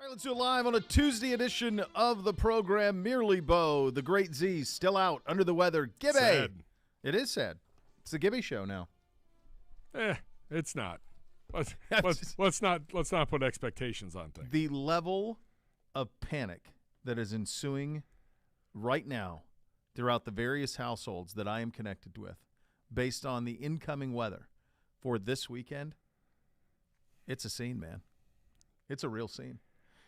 All right, let's do it live on a Tuesday edition of the program. Merely Bo, the great Z, still out, under the weather. Gibby. Sad. It is sad. It's the Gibby show now. It's not. Let's not put expectations on things. The level of panic that is ensuing right now throughout the various households that I am connected with based on the incoming weather for this weekend, it's a scene, man. It's a real scene.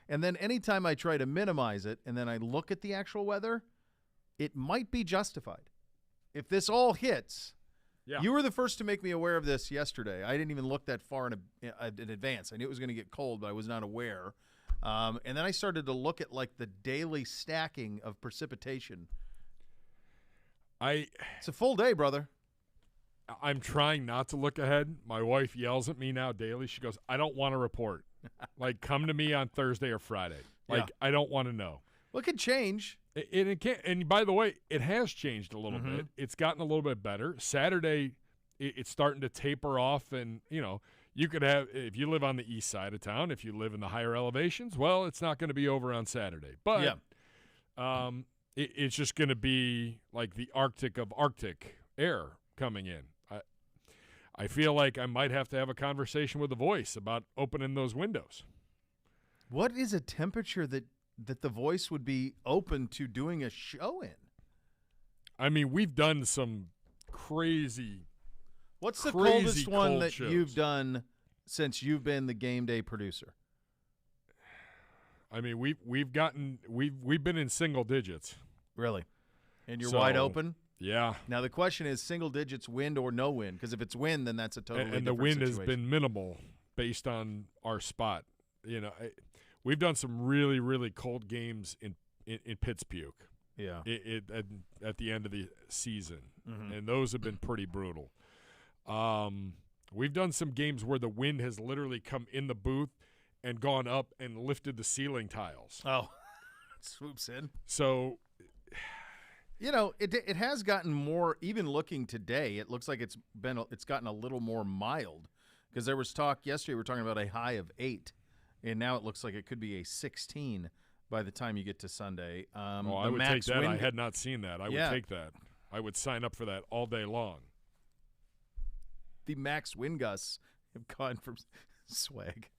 And then anytime I try to minimize it and then I look at the actual weather, it might be justified. If this all hits, you were the first to make me aware of this yesterday. I didn't even look that far in advance. I knew it was going to get cold, but I was not aware. And then I started to look at like the daily stacking of precipitation. It's a full day, brother. I'm trying not to look ahead. My wife yells at me now daily. She goes, I don't want to report. Like, come to me on Thursday or Friday. Like, I don't want to know. Well, it could change. It can't. And by the way, it has changed a little bit. It's gotten a little bit better. Saturday, it's starting to taper off. And, you could have, if you live on the east side of town, if you live in the higher elevations, well, it's not going to be over on Saturday. But it's just going to be like the Arctic of Arctic air coming in. I feel like I might have to have a conversation with the voice about opening those windows. What is a temperature that the voice would be open to doing a show in? I mean, we've done some crazy. What's the coldest one cold that shows. you've done since you've been the game day producer? I mean, we've been in single digits. Really? And you're So, wide open? Yeah. Now, the question is single digits wind or no wind, because if it's wind, then that's a totally different And the wind situation. has been minimal based on our spot. We've done some really, really cold games in Pittsburgh. Yeah. At the end of the season, and those have been pretty brutal. We've done some games where the wind has literally come in the booth and gone up and lifted the ceiling tiles. Oh, it swoops in. So, it has gotten more. Even looking today, it looks like it's gotten a little more mild, because there was talk yesterday. We were talking about a high of 8, and now it looks like it could be a 16 by the time you get to Sunday. I would take that. I had not seen that. I would take that. I would sign up for that all day long. The max wind gusts have gone from swag.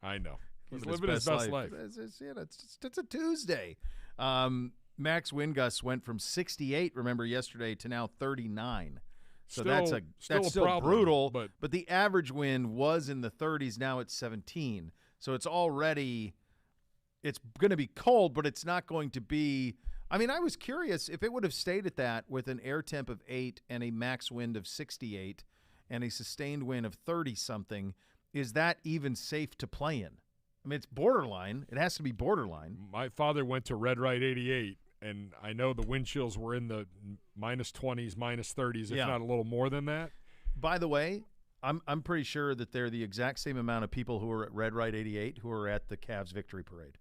I know. He's living his best life. It's a Tuesday. Max wind gusts went from 68, remember, yesterday, to now 39. So that's still problem, brutal. but the average wind was in the 30s. Now it's 17. So it's going to be cold, but it's not going to be. I mean, I was curious if it would have stayed at that with an air temp of 8 and a max wind of 68 and a sustained wind of 30-something. Is that even safe to play in? I mean, it's borderline. It has to be borderline. My father went to Red Right 88, and I know the wind chills were in the minus 20s, minus 30s, if not a little more than that. By the way, I'm pretty sure that they're the exact same amount of people who were at Red Right 88 who were at the Cavs victory parade.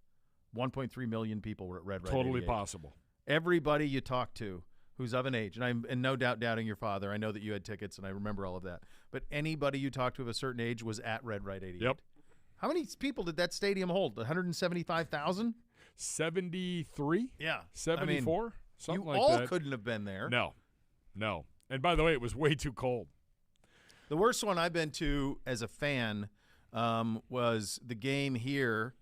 1.3 million people were at Red Right 88. Totally possible. Everybody you talk to who's of an age, and I'm no doubt doubting your father. I know that you had tickets, and I remember all of that. But anybody you talked to of a certain age was at Red Right 88. Yep. How many people did that stadium hold? 175,000? 73? Yeah. 74? Something like that. You all that. couldn't have been there. No. And by the way, it was way too cold. The worst one I've been to as a fan was the game here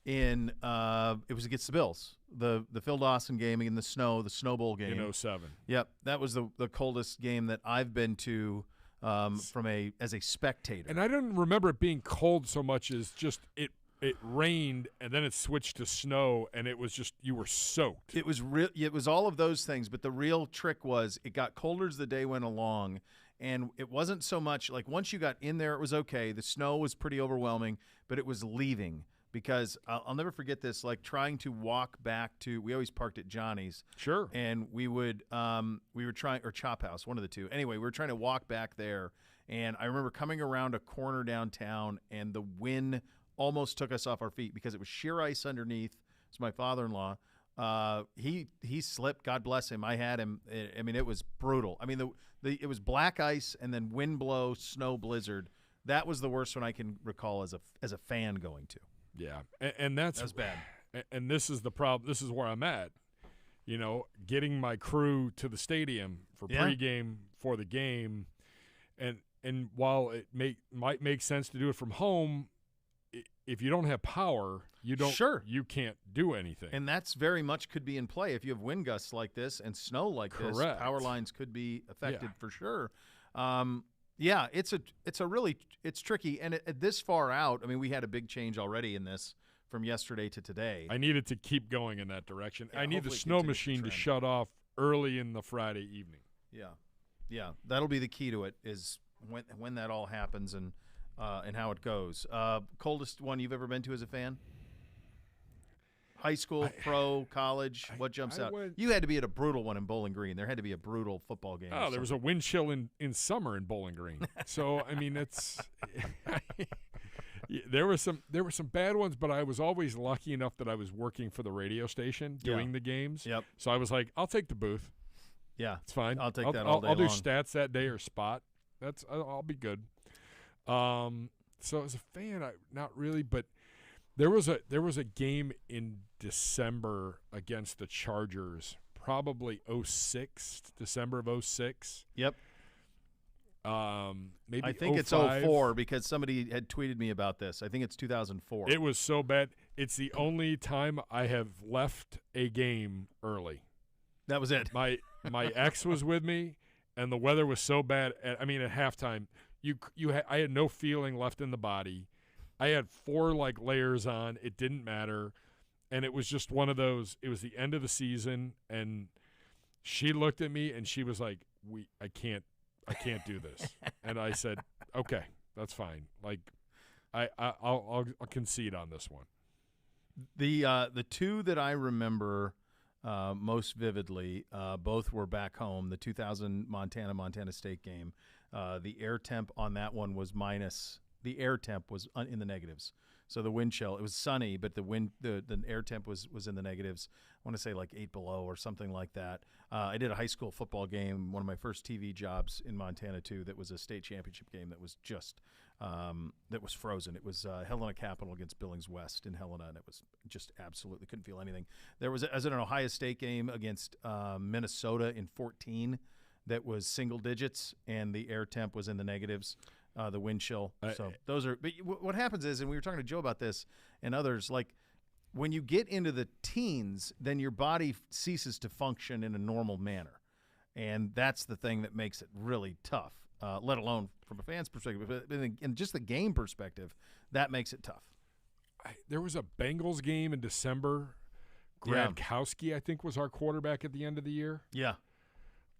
in it was against the Bills, the Phil Dawson game in the Snow Bowl game. In 07. Yep. That was the coldest game that I've been to as a spectator. And I didn't remember it being cold so much as just it rained and then it switched to snow and it was just you were soaked. It was all of those things, but the real trick was it got colder as the day went along, and it wasn't so much like once you got in there it was okay. The snow was pretty overwhelming, but it was leaving. Because I'll never forget this, like trying to walk back to – we always parked at Johnny's. Sure. And we were trying – or Chop House, one of the two. Anyway, we were trying to walk back there, and I remember coming around a corner downtown, and the wind almost took us off our feet because it was sheer ice underneath. It's my father-in-law. He slipped. God bless him. I had him. I mean, it was brutal. I mean, it was black ice and then wind blow, snow blizzard. That was the worst one I can recall as a fan going to. Yeah, and that's bad. And this is the problem. This is where I'm at. Getting my crew to the stadium for pregame for the game, and while it might make sense to do it from home, if you don't have power, you can't do anything. And that's very much could be in play if you have wind gusts like this and snow like Correct. this. Power lines could be affected for sure. It's tricky. And this far out, I mean, we had a big change already in this from yesterday to today. I needed to keep going in that direction. Yeah, I need the snow machine to shut off early in the Friday evening. Yeah, that'll be the key to it is when that all happens and how it goes. Coldest one you've ever been to as a fan? High school, pro, college, what jumps out? You had to be at a brutal one in Bowling Green. There had to be a brutal football game. Oh, there was a wind chill in summer in Bowling Green. So, I mean, it's there were some bad ones, but I was always lucky enough that I was working for the radio station doing the games. Yep. So I was like, I'll take the booth. Yeah, it's fine. I'll take that all day I'll do long. stats that day or spot. I'll be good. So as a fan, not really, but there was a game in December against the Chargers, probably December of 06. Yep. Maybe I think 05. it's 04 because somebody had tweeted me about this. I think it's 2004. It was so bad. It's the only time I have left a game early. That was it. My ex was with me, and the weather was so bad. At halftime, I had no feeling left in the body. I had 4 layers on. It didn't matter, and it was just one of those. It was the end of the season, and she looked at me and she was like, I can't do this. And I said, okay, that's fine. I'll concede on this one. The two that I remember most vividly, both were back home. The 2000 Montana State game. The air temp on that one was minus. The air temp was in the negatives. So the wind chill, it was sunny, but the air temp was in the negatives. I want to say 8 below or something like that. I did a high school football game, one of my first TV jobs in Montana too. That was a state championship game that was just that was frozen. It was Helena Capital against Billings West in Helena, and it was just absolutely couldn't feel anything. There was an Ohio State game against Minnesota in 14 that was single digits, and the air temp was in the negatives. The wind chill. So those are. But what happens is, and we were talking to Joe about this and others, when you get into the teens, then your body ceases to function in a normal manner, and that's the thing that makes it really tough. Let alone from a fan's perspective, but in just the game perspective, that makes it tough. There was a Bengals game in December. Gradkowski, I think, was our quarterback at the end of the year. Yeah.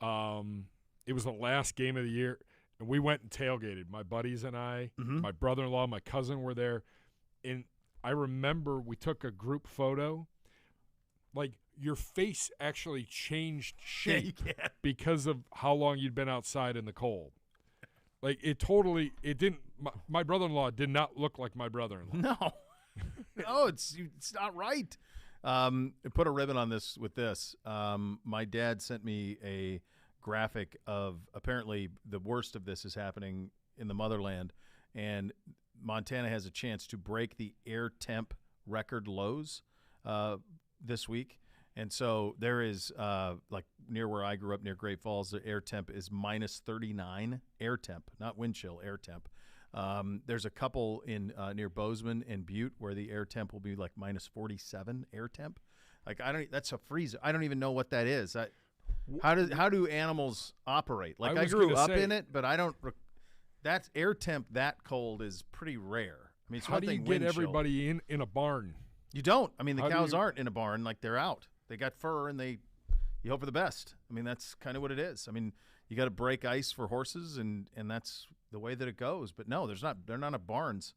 It was the last game of the year. And we went and tailgated. My buddies and I, my brother-in-law, my cousin were there. And I remember we took a group photo. Your face actually changed shape because of how long you'd been outside in the cold. It didn't. My brother-in-law did not look like my brother-in-law. No. No, it's not right. Put a ribbon on this with this. My dad sent me a graphic of apparently the worst of this is happening in the motherland, and Montana has a chance to break the air temp record lows this week. And so there is near where I grew up, near Great Falls, the air temp is minus 39 air temp, not wind chill, air temp. There's a couple in near Bozeman and Butte where the air temp will be minus 47 air temp. That's a freezer. I don't even know what that is. How do animals operate? I grew up in it, but I don't. That's air temp that cold is pretty rare. I mean, it's how do you get everybody in a barn? You don't. I mean, the cows aren't in a barn. They're out. They got fur, and you hope for the best. I mean, that's kind of what it is. I mean, you got to break ice for horses, and that's the way that it goes. But no, they're not at barns.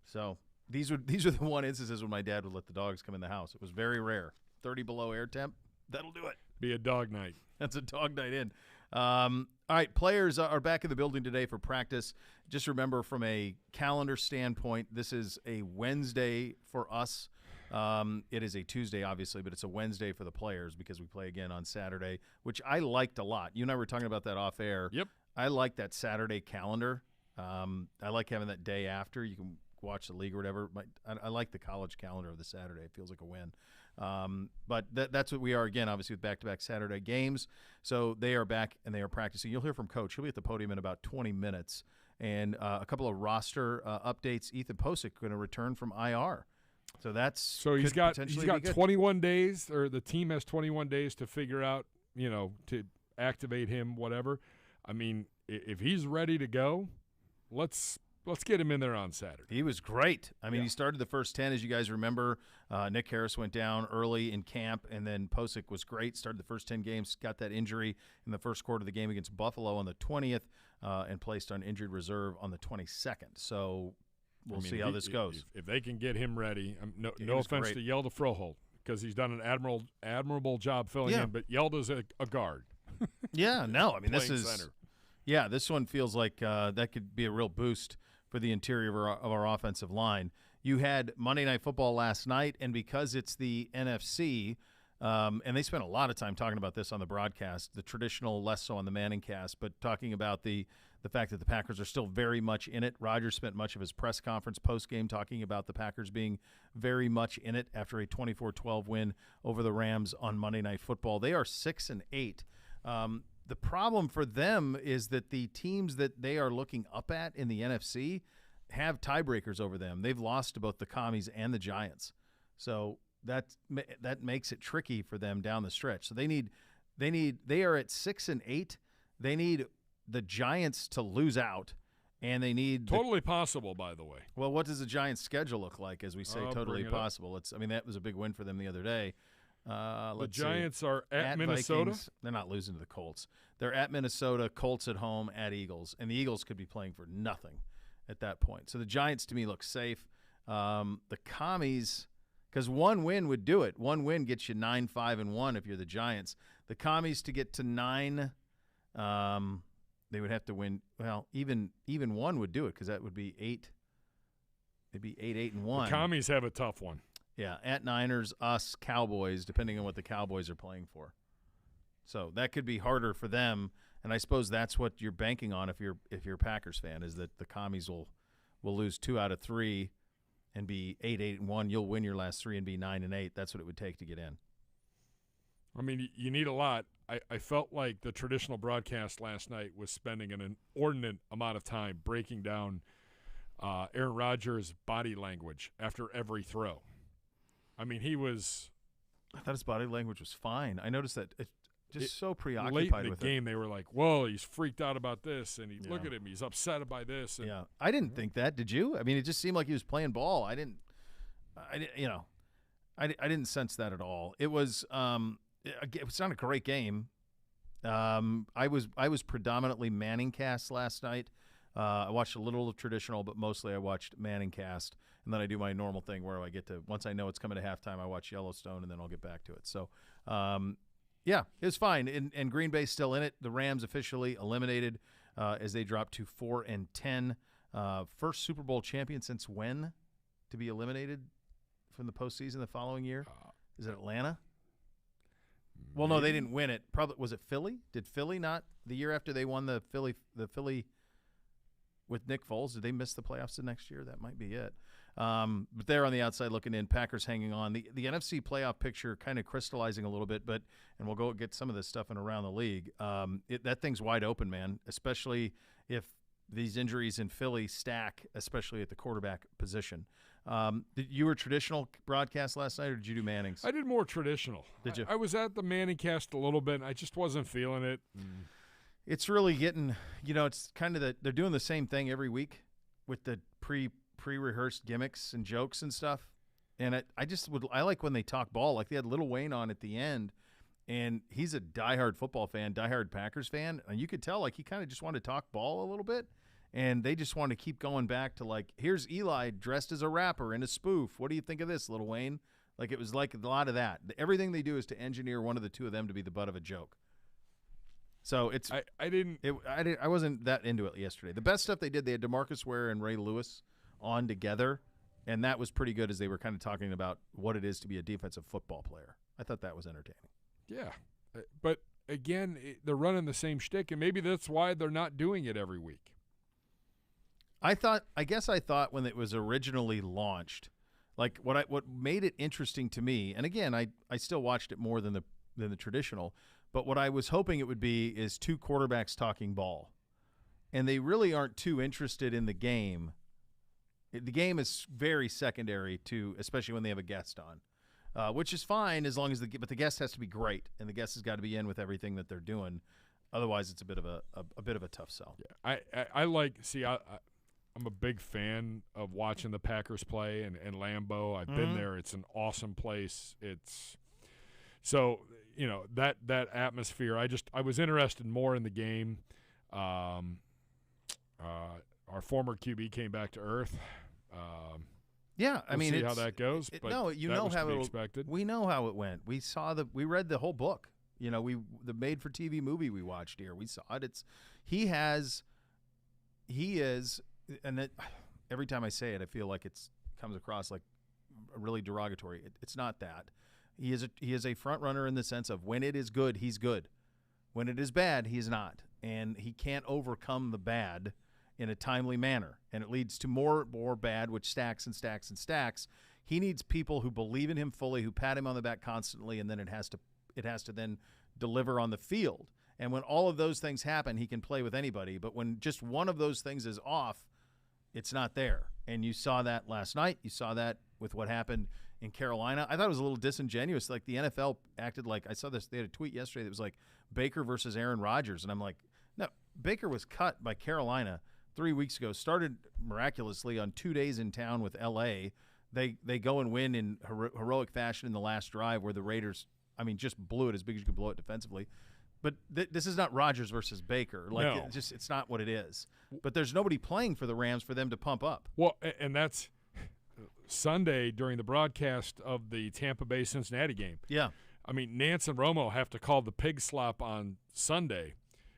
So these are the one instances when my dad would let the dogs come in the house. It was very rare. 30 below air temp. That'll do it. Be a dog night. That's a dog night in. All right, players are back in the building today for practice. Just remember, from a calendar standpoint, this is a Wednesday for us. It is a Tuesday, obviously, but it's a Wednesday for the players because we play again on Saturday, which I liked a lot. You and I were talking about that off air. Yep. I like that Saturday calendar. I like having that day after. You can watch the league or whatever. But I like the college calendar of the Saturday. It feels like a win. But that's what we are, again, obviously, with back-to-back Saturday games. So they are back and they are practicing. You'll hear from Coach. He'll be at the podium in about 20 minutes. And a couple of roster updates. Ethan Posick going to return from IR. So he's got 21 days, or the team has 21 days to figure out, to activate him, whatever. I mean, if he's ready to go, let's get him in there on Saturday. He was great. I mean, He started the first 10, as you guys remember. Nick Harris went down early in camp, and then Posick was great. Started the first 10 games, got that injury in the first quarter of the game against Buffalo on the 20th, and placed on injured reserve on the 22nd. So we'll see how this goes. If they can get him ready, no offense to Yelda Froholt, because he's done an admirable job filling in, but Yelda's a guard. Yeah, no, I mean, this is center. Yeah, this one feels like that could be a real boost for the interior of our offensive line. You had Monday Night Football last night, and because it's the NFC, and they spent a lot of time talking about this on the broadcast, the traditional, less so on the Manning cast, but talking about the fact that the Packers are still very much in it. Rodgers spent much of his press conference post-game talking about the Packers being very much in it after a 24-12 win over the Rams on Monday Night Football. They are 6-8. The problem for them is that the teams that they are looking up at in the NFC have tiebreakers over them. They've lost to both the Commies and the Giants. So that makes it tricky for them down the stretch. So they are at 6-8. They need the Giants to lose out, and they need totally possible, by the way. Well, what does the Giants' schedule look like as we say totally possible? That was a big win for them the other day. The Giants are at Minnesota. Vikings. They're not losing to the Colts. They're at Minnesota, Colts at home, at Eagles. And the Eagles could be playing for nothing at that point. So the Giants, to me, look safe. The Commies, because one win would do it. One win gets you 9-5-1 if you're the Giants. The Commies, to get to 9, they would have to win. Well, even one would do it, because that would be 8. It'd be 8-1. The Commies have a tough one. Yeah, at Niners, us, Cowboys, depending on what the Cowboys are playing for. So that could be harder for them, and I suppose that's what you're banking on if you're a Packers fan, is that the Commies will lose 2 out of 3 and be 8-1. You'll win your last 3 and be 9-8. That's what it would take to get in. I mean, you need a lot. I felt like the traditional broadcast last night was spending an inordinate amount of time breaking down Aaron Rodgers' body language after every throw. I mean, I thought his body language was fine. I noticed that so preoccupied late in the with game. They were like, "Whoa, he's freaked out about this," and look at him, he's upset by this. And, I didn't think that. Did you? I mean, it just seemed like he was playing ball. I didn't sense that at all. It was it's not a great game. I was predominantly Manning cast last night. I watched a little of traditional, but mostly I watched Manning cast. And then I do my normal thing where I get to, once I know it's coming to halftime, I watch Yellowstone, and then I'll get back to it. So, it was fine. And Green Bay's still in it. The Rams officially eliminated as they dropped to 4-10. First Super Bowl champion since when to be eliminated from the postseason the following year? Is it Atlanta? Well, no, they didn't win it. Probably was it Philly? Did Philly not the year after they won the Philly with Nick Foles? Did they miss the playoffs the next year? That might be it. But they're on the outside looking in. Packers hanging on. The NFC playoff picture kind of crystallizing a little bit, and we'll go get some of this stuff in around the league. That thing's wide open, man, especially if these injuries in Philly stack, especially at the quarterback position. You were traditional broadcast last night, or did you do Manning's? I did more traditional. Did you? I was at the Manning cast a little bit, and I just wasn't feeling it. It's really getting, it's kind of they're doing the same thing every week with the pre-rehearsed gimmicks and jokes and stuff. And I like when they talk ball. Like they had Lil Wayne on at the end, and he's a diehard football fan, diehard Packers fan. And you could tell like he kind of just wanted to talk ball a little bit. And they just want to keep going back to like, here's Eli dressed as a rapper in a spoof. What do you think of this, Lil Wayne? Like it was like a lot of that. Everything they do is to engineer one of the two of them to be the butt of a joke. So it's I wasn't that into it yesterday. The best stuff they had DeMarcus Ware and Ray Lewis on together, and that was pretty good as they were kind of talking about what it is to be a defensive football player. I thought that was entertaining. Yeah, but again, they're running the same shtick, and maybe that's why they're not doing it every week. I guess I thought when it was originally launched, like what made it interesting to me, and again, I still watched it more than the traditional, but what I was hoping it would be is two quarterbacks talking ball. And they really aren't too interested in the game. The game is very secondary to, especially when they have a guest on, which is fine as long as but the guest has to be great, and the guest has got to be in with everything that they're doing. Otherwise, it's a bit of a tough sell. Yeah, I like. See, I'm a big fan of watching the Packers play and Lambeau. I've been there. It's an awesome place. It's so that atmosphere. I was interested more in the game. Our former QB came back to earth. Yeah, I mean, see how that goes. But no, you know how it expected. We know how it went. We read the whole book. The made-for-TV movie we watched here. We saw it. He is, and it, every time I say it, I feel like it comes across like really derogatory. It's not that. He is a front runner in the sense of when it is good, he's good. When it is bad, he's not, and he can't overcome the bad in a timely manner, and it leads to more bad, which stacks and stacks and stacks. He needs people who believe in him fully, who pat him on the back constantly, and then it has to then deliver on the field. And when all of those things happen, he can play with anybody. But when just one of those things is off, it's not there. And you saw that last night. You saw that with what happened in Carolina. I thought it was a little disingenuous. Like the NFL acted like, I saw this, they had a tweet yesterday that was like Baker versus Aaron Rodgers. And I'm like, no, Baker was cut by Carolina 3 weeks ago, started miraculously on 2 days in town with L.A. They go and win in heroic fashion in the last drive where the Raiders, just blew it as big as you could blow it defensively. But this is not Rodgers versus Baker. Like, no. It's not what it is. But there's nobody playing for the Rams for them to pump up. Well, and that's Sunday during the broadcast of the Tampa Bay-Cincinnati game. Yeah. Nance and Romo have to call the pig slop on Sunday.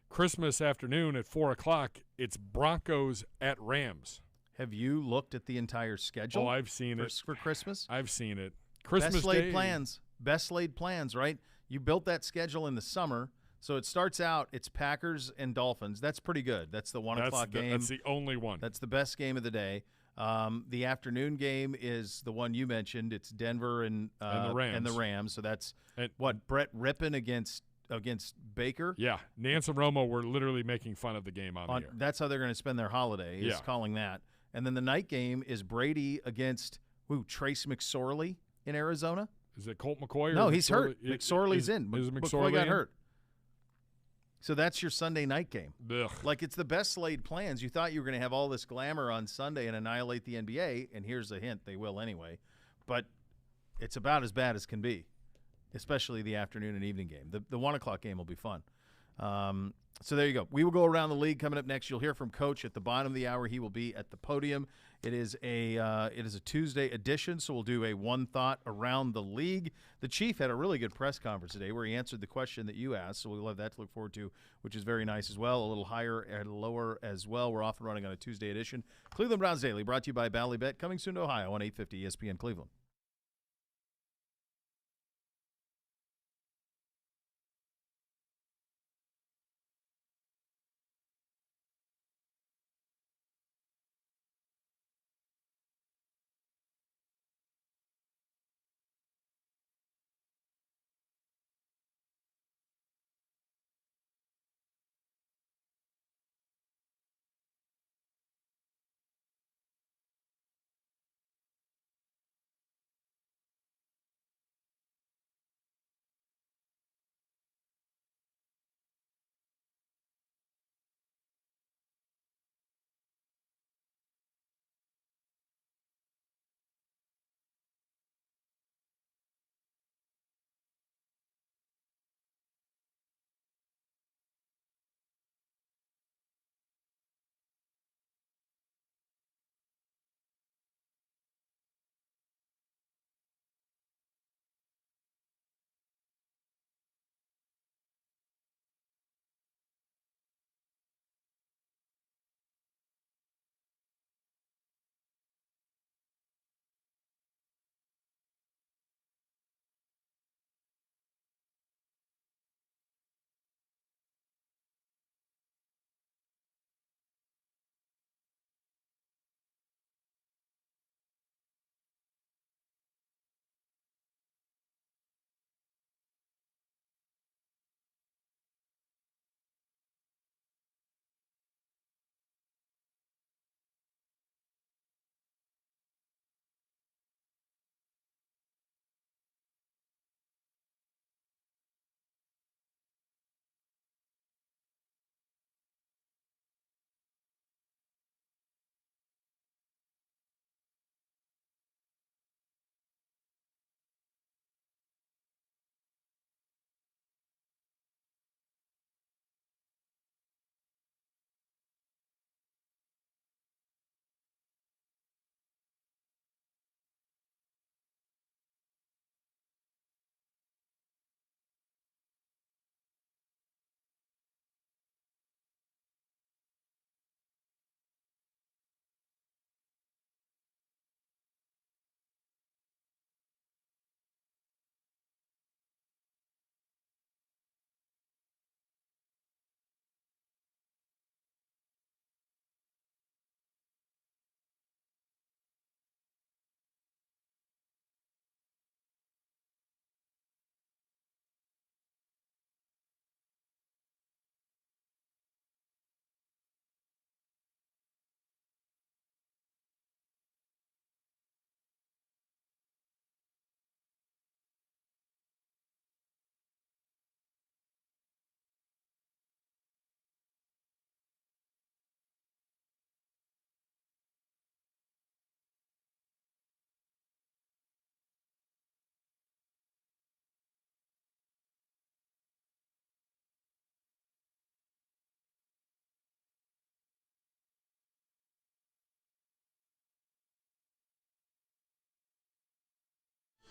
Christmas afternoon at 4 o'clock, it's Broncos at Rams. Have you looked at the entire schedule? Oh, I've seen it. For Christmas? I've seen it. Christmas Best laid Day. plans. Best laid plans, right? You built that schedule in the summer. So it starts out, it's Packers and Dolphins. That's pretty good. That's the 1 o'clock game. That's the only one. That's the best game of the day. The afternoon game is the one you mentioned. It's Denver and the Rams. So that's Brett Rippon against Baker. Yeah, Nance and Romo were literally making fun of the game on the air. That's how they're going to spend their holiday, is calling that. And then the night game is Brady against Trace McSorley in Arizona. Is it Colt McCoy? No, he's hurt. McSorley's in. Is McCoy got hurt. So that's your Sunday night game. Ugh. Like, it's the best laid plans. You thought you were going to have all this glamour on Sunday and annihilate the NBA, and here's a hint, they will anyway. But it's about as bad as can be, especially the afternoon and evening game. The 1 o'clock game will be fun. So there you go. We will go around the league. Coming up next, you'll hear from Coach at the bottom of the hour. He will be at the podium. It is a Tuesday edition, so we'll do a one thought around the league. The Chief had a really good press conference today where he answered the question that you asked, so we'll have that to look forward to, which is very nice as well. A little higher and lower as well. We're off and running on a Tuesday edition. Cleveland Browns Daily, brought to you by Ballybet, coming soon to Ohio on 850 ESPN Cleveland.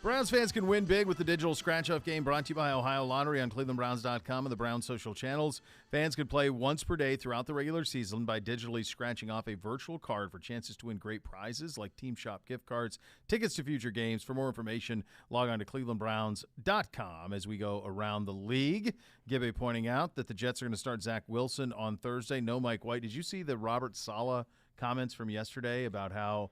Browns fans can win big with the digital scratch-off game brought to you by Ohio Lottery on ClevelandBrowns.com and the Browns social channels. Fans can play once per day throughout the regular season by digitally scratching off a virtual card for chances to win great prizes like Team Shop gift cards, tickets to future games. For more information, log on to ClevelandBrowns.com as we go around the league. Gibbe pointing out that the Jets are going to start Zach Wilson on Thursday. No Mike White. Did you see the Robert Saleh comments from yesterday about how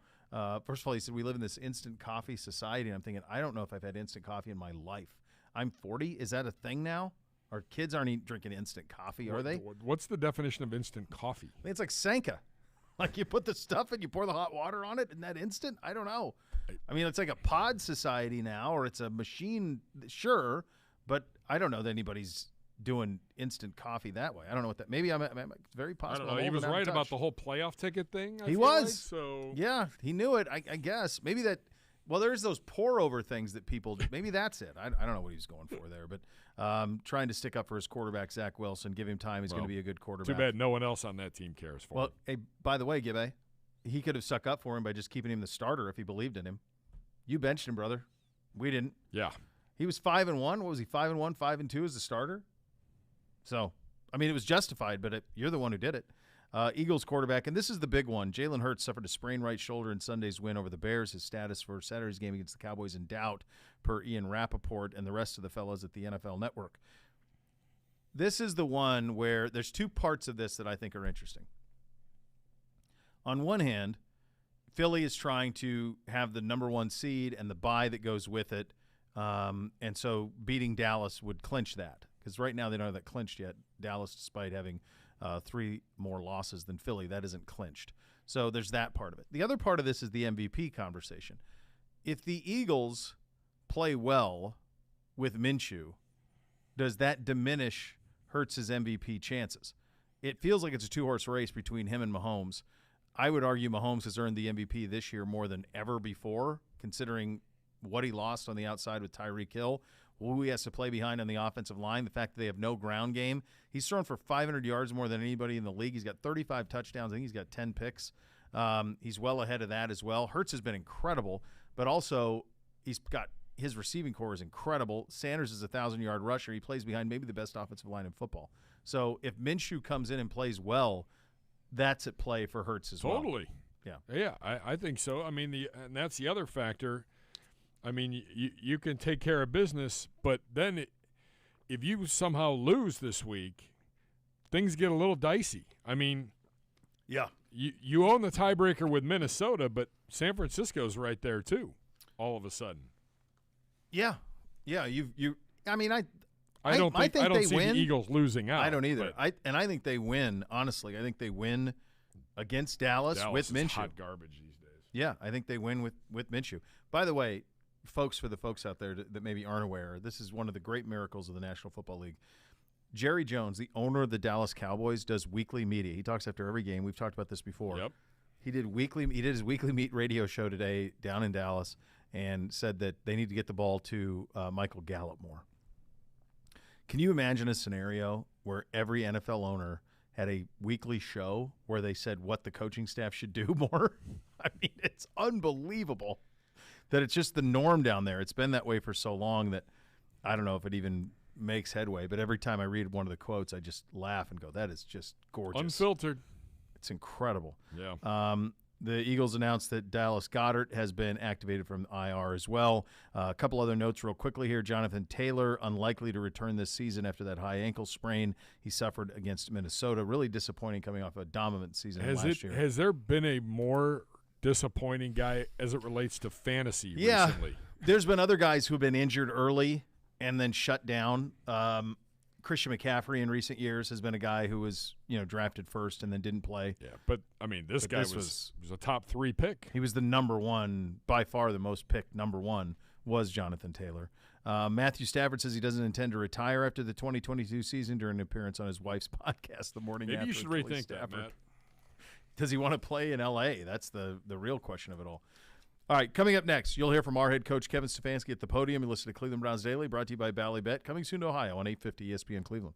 first of all, he said, we live in this instant coffee society. And I'm thinking, I don't know if I've had instant coffee in my life. I'm 40. Is that a thing now? Our kids aren't drinking instant coffee, are they? What's the definition of instant coffee? I mean, it's like Sanka. Like you put the stuff and you pour the hot water on it in that instant? I don't know. I mean, it's like a pod society now, or it's a machine, sure, but I don't know that anybody's doing instant coffee that way. I don't know what that. Maybe it's very possible. I don't know. He was right about the whole playoff ticket thing. He was. Like, so yeah, he knew it. I guess maybe that. Well, there's those pour over things that people do. Maybe that's it. I don't know what he was going for there, but trying to stick up for his quarterback, Zach Wilson, give him time. He's going to be a good quarterback. Too bad no one else on that team cares for him. Well, hey, by the way, Gibbe, he could have stuck up for him by just keeping him the starter if he believed in him. You benched him, brother. We didn't. Yeah. He was 5-1. What was he? 5-1, 5-2 as the starter. So, I mean, it was justified, but you're the one who did it. Eagles quarterback, and this is the big one. Jalen Hurts suffered a sprained right shoulder in Sunday's win over the Bears. His status for Saturday's game against the Cowboys in doubt, per Ian Rappaport and the rest of the fellows at the NFL Network. This is the one where there's two parts of this that I think are interesting. On one hand, Philly is trying to have the number one seed and the bye that goes with it, and so beating Dallas would clinch that. Because right now they don't have that clinched yet. Dallas, despite having 3 more losses than Philly, that isn't clinched. So there's that part of it. The other part of this is the MVP conversation. If the Eagles play well with Minshew, does that diminish Hurts' MVP chances? It feels like it's a 2-horse race between him and Mahomes. I would argue Mahomes has earned the MVP this year more than ever before, considering what he lost on the outside with Tyreek Hill, who he has to play behind on the offensive line, the fact that they have no ground game. He's thrown for 500 yards more than anybody in the league. He's got 35 touchdowns. I think he's got 10 picks. He's well ahead of that as well. Hurts has been incredible, but also he's got his receiving core is incredible. Sanders is a 1,000-yard rusher. He plays behind maybe the best offensive line in football. So if Minshew comes in and plays well, that's at play for Hurts as well. Totally. Yeah, I think so. I mean, and that's the other factor. I mean, you can take care of business, but then if you somehow lose this week, things get a little dicey. I mean, yeah, you own the tiebreaker with Minnesota, but San Francisco's right there too. All of a sudden, yeah. I mean, I don't think I don't they see win. the Eagles losing out. I don't either. I think they win. Honestly, I think they win against Dallas with Minshew. Is hot garbage these days. Yeah, I think they win with Minshew. By the way, folks, for the folks out there that maybe aren't aware, this is one of the great miracles of the National Football League. Jerry Jones, the owner of the Dallas Cowboys, does weekly media. He talks after every game. We've talked about this before. Yep. He did his weekly meet radio show today down in Dallas and said that they need to get the ball to Michael Gallup more. Can you imagine a scenario where every NFL owner had a weekly show where they said what the coaching staff should do more? I mean, it's unbelievable that it's just the norm down there. It's been that way for so long that I don't know if it even makes headway. But every time I read one of the quotes, I just laugh and go, that is just gorgeous. Unfiltered. It's incredible. Yeah. The Eagles announced that Dallas Goedert has been activated from IR as well. A couple other notes real quickly here. Jonathan Taylor, unlikely to return this season after that high ankle sprain he suffered against Minnesota. Really disappointing coming off a dominant season last year. Has there been a more disappointing guy as it relates to fantasy recently? There's been other guys who have been injured early and then shut down. Christian McCaffrey in recent years has been a guy who was, drafted first and then didn't play. Yeah, but I mean, this guy was a top 3 pick. He was the number one, by far the most picked number one was Jonathan Taylor. Matthew Stafford says he doesn't intend to retire after the 2022 season during an appearance on his wife's podcast the morning after. Maybe you should rethink that, Matt. Does he want to play in L.A.? That's the real question of it all. All right, coming up next, you'll hear from our head coach, Kevin Stefanski, at the podium. You listen to Cleveland Browns Daily, brought to you by Ballybet. Coming soon to Ohio on 850 ESPN Cleveland.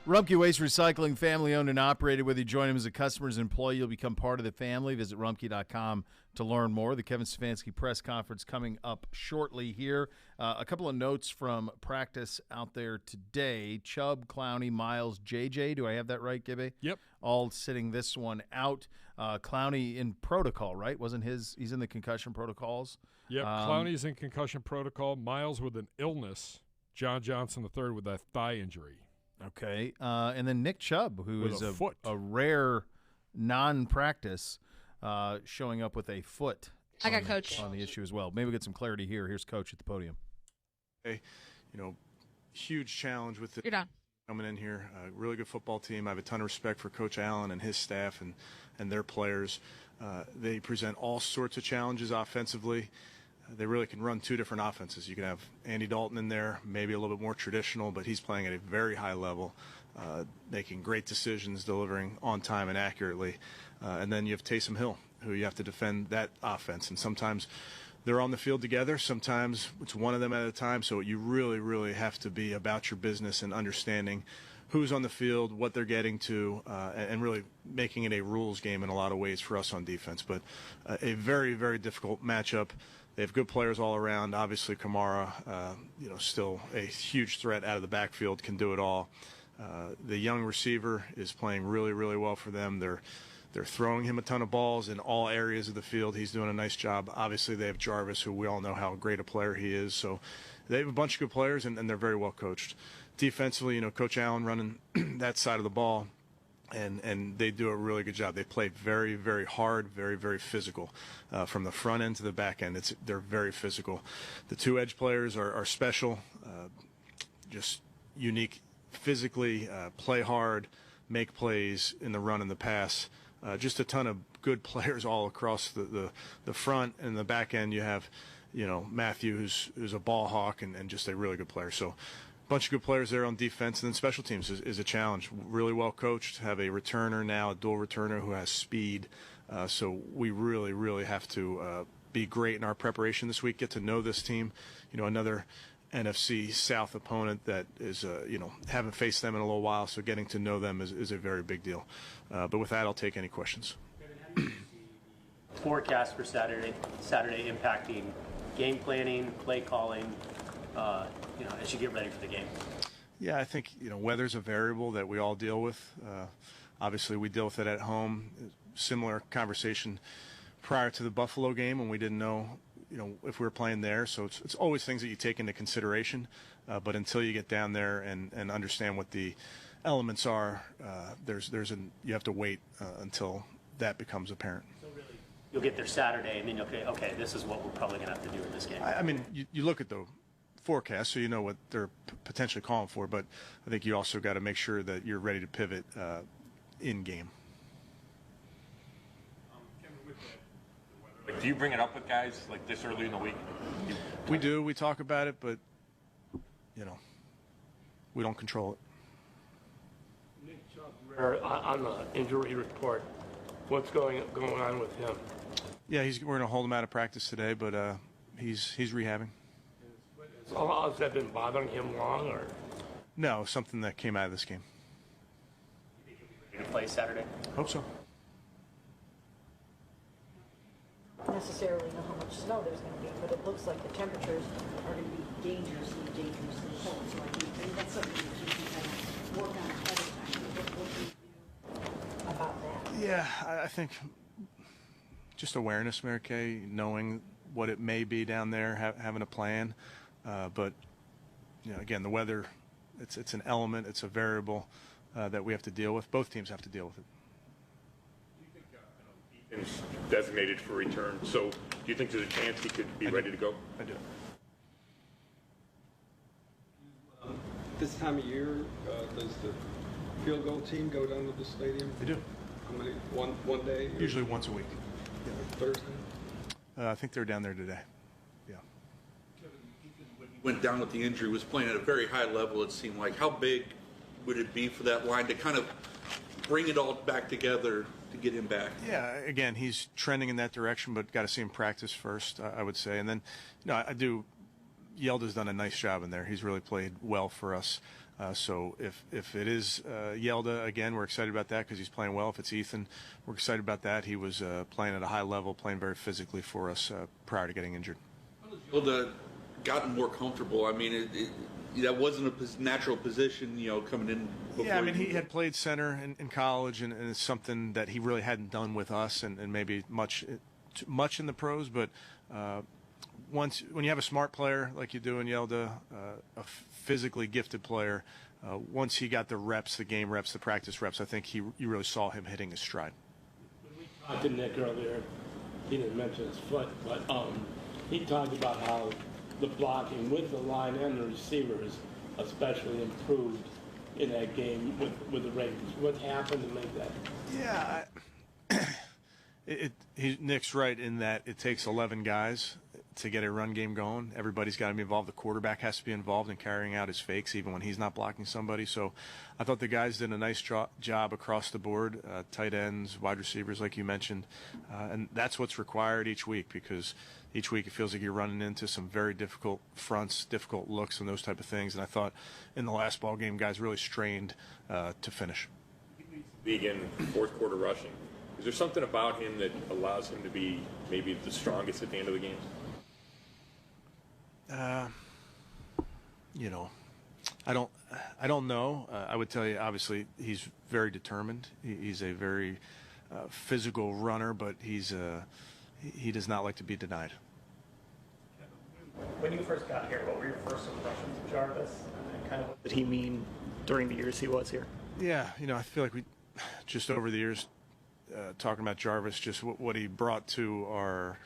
Rumpke Waste Recycling, family owned and operated. Whether you join them as a customer or as an employee, you'll become part of the family. Visit Rumpke.com to learn more. The Kevin Stefanski press conference coming up shortly here. A couple of notes from practice out there today. Chubb, Clowney, Miles, JJ. Do I have that right, Gibby? Yep. All sitting this one out. Clowney in protocol, right? He's in the concussion protocols? Yep. Clowney's in concussion protocol. Miles with an illness. John Johnson III with a thigh injury. Okay, and then Nick Chubb, who with is a rare non-practice, showing up with a foot. I got Coach on the issue as well. Maybe we'll get some clarity here. Here's Coach at the podium. Hey, huge challenge with You're done. Coming in here. Really good football team. I have a ton of respect for Coach Allen and his staff and their players. They present all sorts of challenges offensively. They really can run two different offenses. You can have Andy Dalton in there, maybe a little bit more traditional, but he's playing at a very high level, making great decisions, delivering on time and accurately. And then you have Taysom Hill, who you have to defend that offense. And sometimes they're on the field together. Sometimes it's one of them at a time. So you really, really have to be about your business and understanding who's on the field, what they're getting to, and really making it a rules game in a lot of ways for us on defense. But a very, very difficult matchup. They have good players all around. Obviously, Kamara, still a huge threat out of the backfield, can do it all. The young receiver is playing really, really well for them. They're throwing him a ton of balls in all areas of the field. He's doing a nice job. Obviously, they have Jarvis, who we all know how great a player he is. So they have a bunch of good players, and they're very well coached. Defensively, Coach Allen running that side of the ball. And they do a really good job. They play very, very hard, very, very physical. From the front end to the back end, they're very physical. The two edge players are special, just unique physically, play hard, make plays in the run and the pass. Just a ton of good players all across the front and the back end. You have, Matthew, who's a ball hawk and just a really good player. So bunch of good players there on defense, and then special teams is a challenge. Really well coached. Have a returner now, a dual returner who has speed. So we really, really have to be great in our preparation this week. Get to know this team. Another NFC South opponent that is, haven't faced them in a little while. So getting to know them is a very big deal. But with that, I'll take any questions. Forecast for Saturday impacting game planning, play calling. As you get ready for the game? Yeah, I think, weather's a variable that we all deal with. Obviously, we deal with it at home. Similar conversation prior to the Buffalo game when we didn't know, if we were playing there. So it's always things that you take into consideration. But until you get down there and understand what the elements are, you have to wait until that becomes apparent. So really, you'll get there Saturday and then okay, this is what we're probably going to have to do in this game. I mean, you look at the forecast, so you know what they're potentially calling for, but I think you also got to make sure that you're ready to pivot in game. Do you bring it up with guys like this early in the week? We do. We talk about it, but we don't control it. Nick Chubb, on the injury report, what's going on with him? Yeah, we're going to hold him out of practice today, but he's rehabbing. Has that been bothering him long, or? No, something that came out of this game. You think he'll be ready to play Saturday? Hope so. Necessarily know how much snow there's going to be, but it looks like the temperatures are going to be dangerously cold. So I think that's something that you can kind of work on ahead of time. What do you do about that? Yeah, I think just awareness, Mary Kay, knowing what it may be down there, having a plan. But again, the weather, it's an element, it's a variable that we have to deal with. Both teams have to deal with it. Ethan's designated for return, so do you think there's a chance he could be ready to go? I do. This time of year, does the field goal team go down to the stadium? They do. How many? One day? Usually once a week. Thursday? I think they're down there today. Yeah. Went down with the injury, was playing at a very high level, it seemed like. How big would it be for that line to kind of bring it all back together to get him back? Yeah, again, he's trending in that direction, but got to see him practice first, I would say. And then, I do. Yelda's done a nice job in there. He's really played well for us. So if it is Yelda, again, we're excited about that because he's playing well. If it's Ethan, we're excited about that. He was playing at a high level, playing very physically for us prior to getting injured. Yelda gotten more comfortable. I mean, that wasn't a natural position, coming in. Yeah, I mean, he had played center in college, and it's something that he really hadn't done with us, and maybe much in the pros. But when you have a smart player like you do in Yelda, a physically gifted player, once he got the reps, the game reps, the practice reps, I think you really saw him hitting his stride. When we talked to Nick earlier, he didn't mention his foot, but he talked about how the blocking with the line and the receivers especially improved in that game with the Ravens. What happened to make that? Yeah, Nick's right in that it takes 11 guys to get a run game going. Everybody's got to be involved. The quarterback has to be involved in carrying out his fakes, even when he's not blocking somebody. So I thought the guys did a nice job across the board, tight ends, wide receivers, like you mentioned. And that's what's required each week, because each week it feels like you're running into some very difficult fronts, difficult looks, and those type of things. And I thought in the last ball game, guys really strained to finish. League in fourth quarter rushing. Is there something about him that allows him to be maybe the strongest at the end of the games? I don't know. I would tell you, obviously, he's very determined. He's a very physical runner, but he does not like to be denied. When you first got here, what were your first impressions of Jarvis? And kind of what did he mean during the years he was here? Yeah, I feel like we just over the years talking about Jarvis, just what he brought to our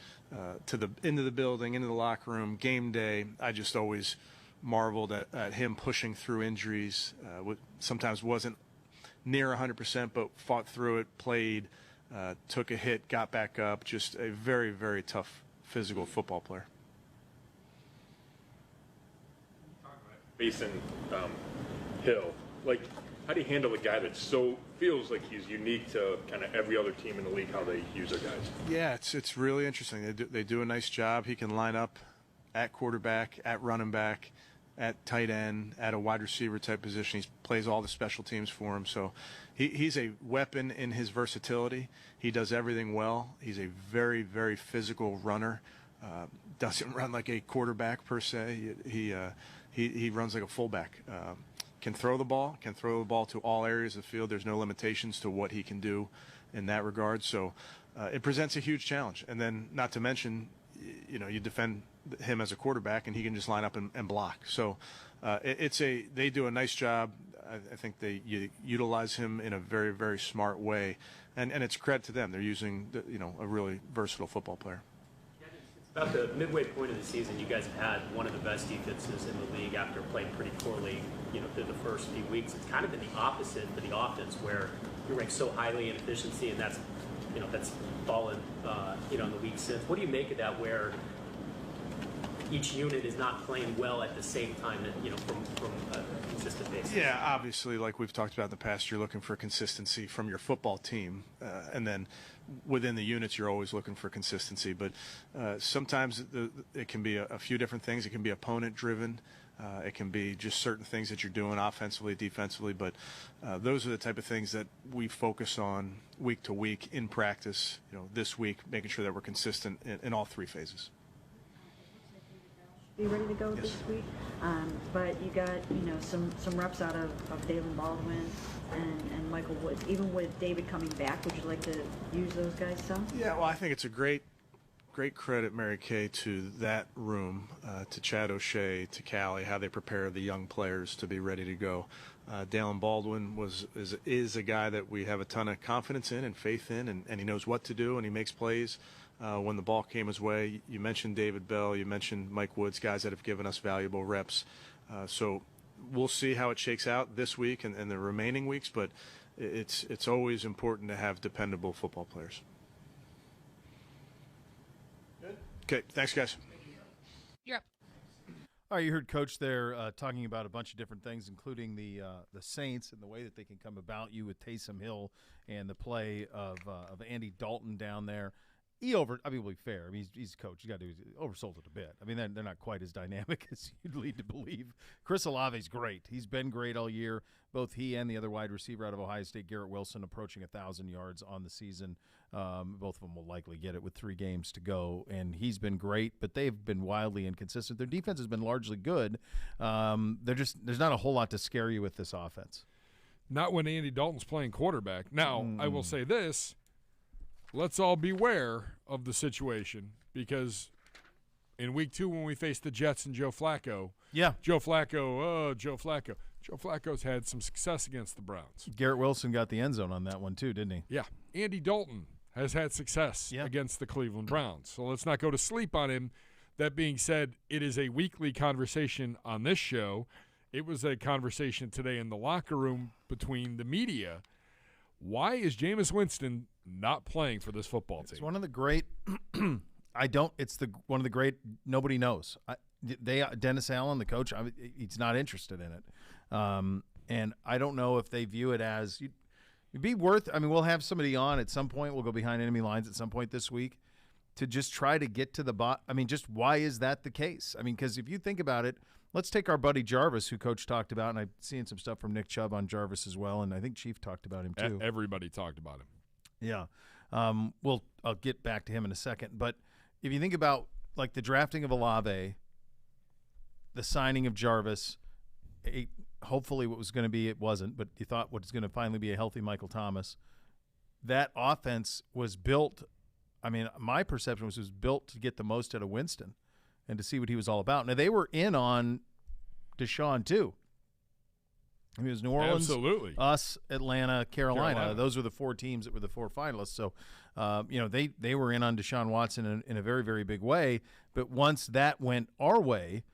into the building, into the locker room, game day. I just always marveled at him pushing through injuries. Sometimes wasn't near 100%, but fought through it, played, took a hit, got back up. Just a very, very tough physical football player. Mason Hill, how do you handle a guy that feels like he's unique to kind of every other team in the league, how they use their guys? Yeah, it's really interesting. They do a nice job. He can line up at quarterback, at running back, at tight end, at a wide receiver type position. He plays all the special teams for him. So he's a weapon in his versatility. He does everything well. He's a very, very physical runner. Doesn't run like a quarterback per se. He runs like a fullback. Can throw the ball to all areas of the field. There's no limitations to what he can do in that regard. So it presents a huge challenge. And then not to mention, you defend him as a quarterback and he can just line up and block. So they do a nice job. I think they utilize him in a very, very smart way. And it's credit to them. They're using, a really versatile football player. About the midway point of the season, you guys have had one of the best defenses in the league after playing pretty poorly, through the first few weeks. It's kind of been the opposite for the offense, where you're ranked so highly in efficiency, and that's fallen, in the week since. What do you make of that, where each unit is not playing well at the same time, from a consistent basis? Yeah, obviously, like we've talked about in the past, you're looking for consistency from your football team, and then within the units, you're always looking for consistency. But sometimes it can be a few different things. It can be opponent-driven. It can be just certain things that you're doing offensively, defensively. But those are the type of things that we focus on week to week in practice. This week, making sure that we're consistent in all three phases. Be ready to go this week, but you got some reps out of Dalen Baldwin and Michael Woods. Even with David coming back, would you like to use those guys some? Yeah, well, I think it's a great credit, Mary Kay, to that room, to Chad O'Shea, to Callie, how they prepare the young players to be ready to go. Dalen Baldwin is a guy that we have a ton of confidence in and faith in, and he knows what to do and he makes plays. When the ball came his way, you mentioned David Bell, you mentioned Mike Woods, guys that have given us valuable reps. So we'll see how it shakes out this week and the remaining weeks, but it's always important to have dependable football players. Good. Okay, thanks, guys. You're up. All right, you heard Coach there talking about a bunch of different things, including the Saints and the way that they can come about you with Taysom Hill and the play of Andy Dalton down there. We'll be fair. I mean, he's a coach. You got to oversold it a bit. I mean, they're not quite as dynamic as you'd lead to believe. Chris Olave's great. He's been great all year. Both he and the other wide receiver out of Ohio State, Garrett Wilson, approaching 1,000 yards on the season. Both of them will likely get it with 3 games to go, and he's been great. But they've been wildly inconsistent. Their defense has been largely good. There's not a whole lot to scare you with this offense. Not when Andy Dalton's playing quarterback. Now, I will say this. Let's all beware of the situation, because in week 2 when we faced the Jets and Joe Flacco's had some success against the Browns. Garrett Wilson got the end zone on that one too, didn't he? Yeah. Andy Dalton has had success against the Cleveland Browns. So let's not go to sleep on him. That being said, it is a weekly conversation on this show. It was a conversation today in the locker room between the media. Why is Jameis Winston not playing for this football team? It's one of the great one of the great nobody knows. Dennis Allen, the coach, he's not interested in it. And I don't know if they view it as it'd be worth. I mean, we'll have somebody on at some point. We'll go behind enemy lines at some point this week to just try to get to the bottom. I mean, just why is that the case? I mean, because if you think about it, let's take our buddy Jarvis, who Coach talked about, and I've seen some stuff from Nick Chubb on Jarvis as well, and I think Chief talked about him too. Everybody talked about him. Yeah. I'll get back to him in a second. But if you think about like the drafting of Olave, the signing of Jarvis, hopefully what was going to be, it wasn't, but you thought what was going to finally be a healthy Michael Thomas, that offense was built. I mean, my perception was built to get the most out of Winston and to see what he was all about. Now, they were in on Deshaun too. I mean, it was New Orleans, absolutely, us, Atlanta, Carolina. Those were the 4 teams that were the 4 finalists. So, they were in on Deshaun Watson in a very, very big way. But once that went our way,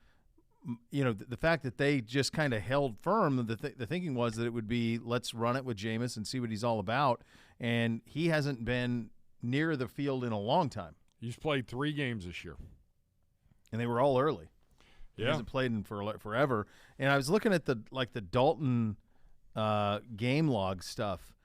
the fact that they just kind of held firm, the thinking was that it would be, let's run it with Jameis and see what he's all about. And he hasn't been near the field in a long time. He's played 3 games this year. And they were all early. He hasn't played in forever. And I was looking at the Dalton game log stuff.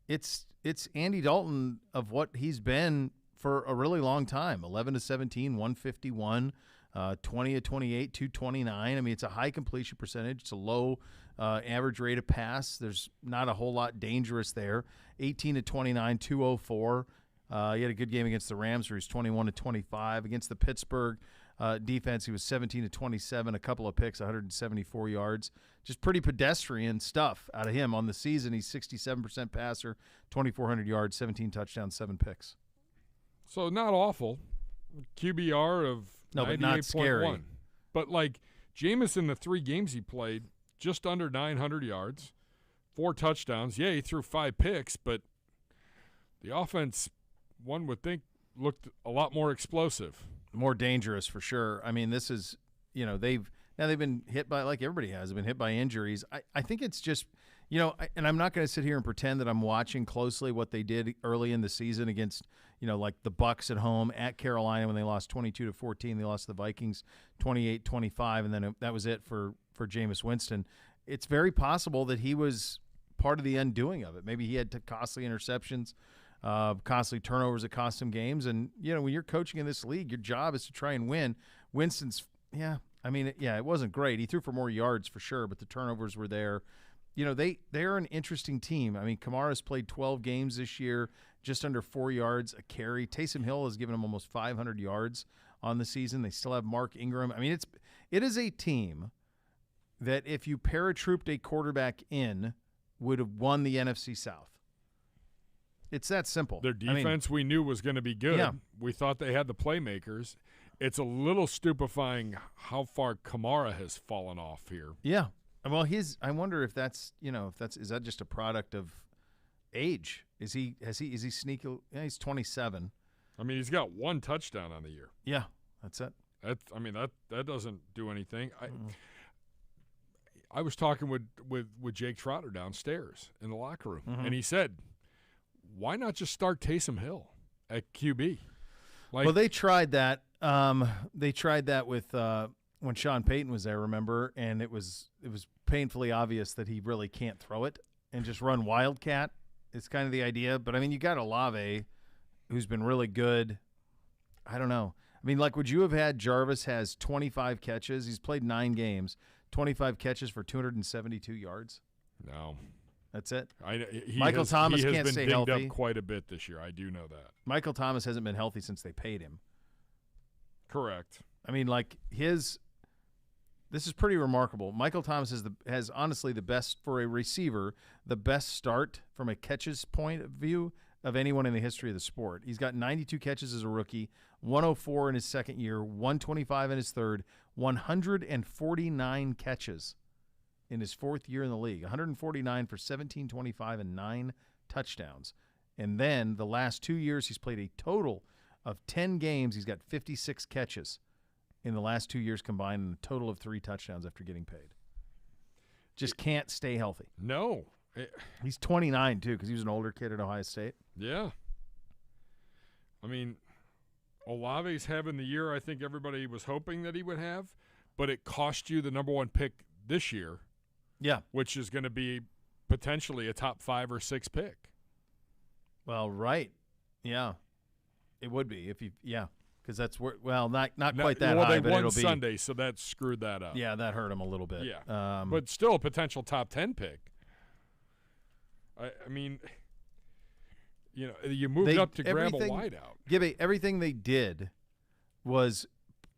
It's Andy Dalton of what he's been for a really long time. 11-17, 151, 20-28, 229. I mean, it's a high completion percentage. It's a low average rate of pass. There's not a whole lot dangerous there. 18-29, 204. He had a good game against the Rams where he's 21-25. Against the Pittsburgh defense, he was 17-27, a couple of picks, 174 yards. Just pretty pedestrian stuff out of him on the season. He's 67% passer, 2,400 yards, 17 touchdowns, 7 picks. So not awful. QBR of 98.1. But not scary. But like Jameis in the 3 games he played, just under 900 yards, 4 touchdowns. Yeah, he threw 5 picks, but the offense, one would think, looked a lot more explosive. More dangerous for sure. I mean, this is, they've been hit by, like everybody has, been hit by injuries. I think it's just, and I'm not going to sit here and pretend that I'm watching closely what they did early in the season against, like the Bucs at home, at Carolina when they lost 22-14. They lost to the Vikings 28-25, and then that was it for Jameis Winston. It's very possible that he was part of the undoing of it. Maybe he had costly interceptions, costly turnovers that cost him games. And, when you're coaching in this league, your job is to try and win. Winston's, it wasn't great. He threw for more yards for sure, but the turnovers were there. They're an interesting team. I mean, Kamara's played 12 games this year, just under 4 yards a carry. Taysom Hill has given him almost 500 yards on the season. They still have Mark Ingram. I mean, it is a team that if you paratrooped a quarterback in, would have won the NFC South. It's that simple. Their defense we knew was going to be good. Yeah. We thought they had the playmakers. It's a little stupefying how far Kamara has fallen off here. Yeah. Well, I wonder if that's, is that just a product of age? Is he sneaky? Yeah, he's 27. I mean, he's got 1 touchdown on the year. Yeah, that's it. That doesn't do anything. I was talking with Jake Trotter downstairs in the locker room, and he said, why not just start Taysom Hill at QB? Well, they tried that. They tried that with when Sean Payton was there, remember? And it was painfully obvious that he really can't throw it and just run Wildcat. It's kind of the idea. But, I mean, you got Olave, who's been really good. I don't know. I mean, like, would you have had Jarvis has 25 catches? He's played 9 games, 25 catches for 272 yards. No. That's it. Michael Thomas can't can't stay stay healthy. up quite a bit this year. I do know that. Michael Thomas hasn't been healthy since they paid him. Correct. I mean, like this is pretty remarkable. Michael Thomas has honestly the best for a receiver, the best start from a catches point of view of anyone in the history of the sport. He's got 92 catches as a rookie, 104 in his second year, 125 in his third, 149 catches in his fourth year in the league, 149 for 1725 and 9 touchdowns. And then the last 2 years, he's played a total of 10 games. He's got 56 catches in the last 2 years combined, and a total of 3 touchdowns after getting paid. Just can't stay healthy. No. He's 29, too, because he was an older kid at Ohio State. Yeah. I mean, Olave's having the year I think everybody was hoping that he would have, but it cost you the number 1 pick this year. Yeah. Which is going to be potentially a top 5 or 6 pick. Well, right. Yeah. It would be if you because that's where not quite that high, they but won it'll be Sunday, so that screwed that up. Yeah, that hurt him a little bit. Yeah. But still a potential top 10 pick. I mean, you moved up to grab a wideout. Gibby, everything they did was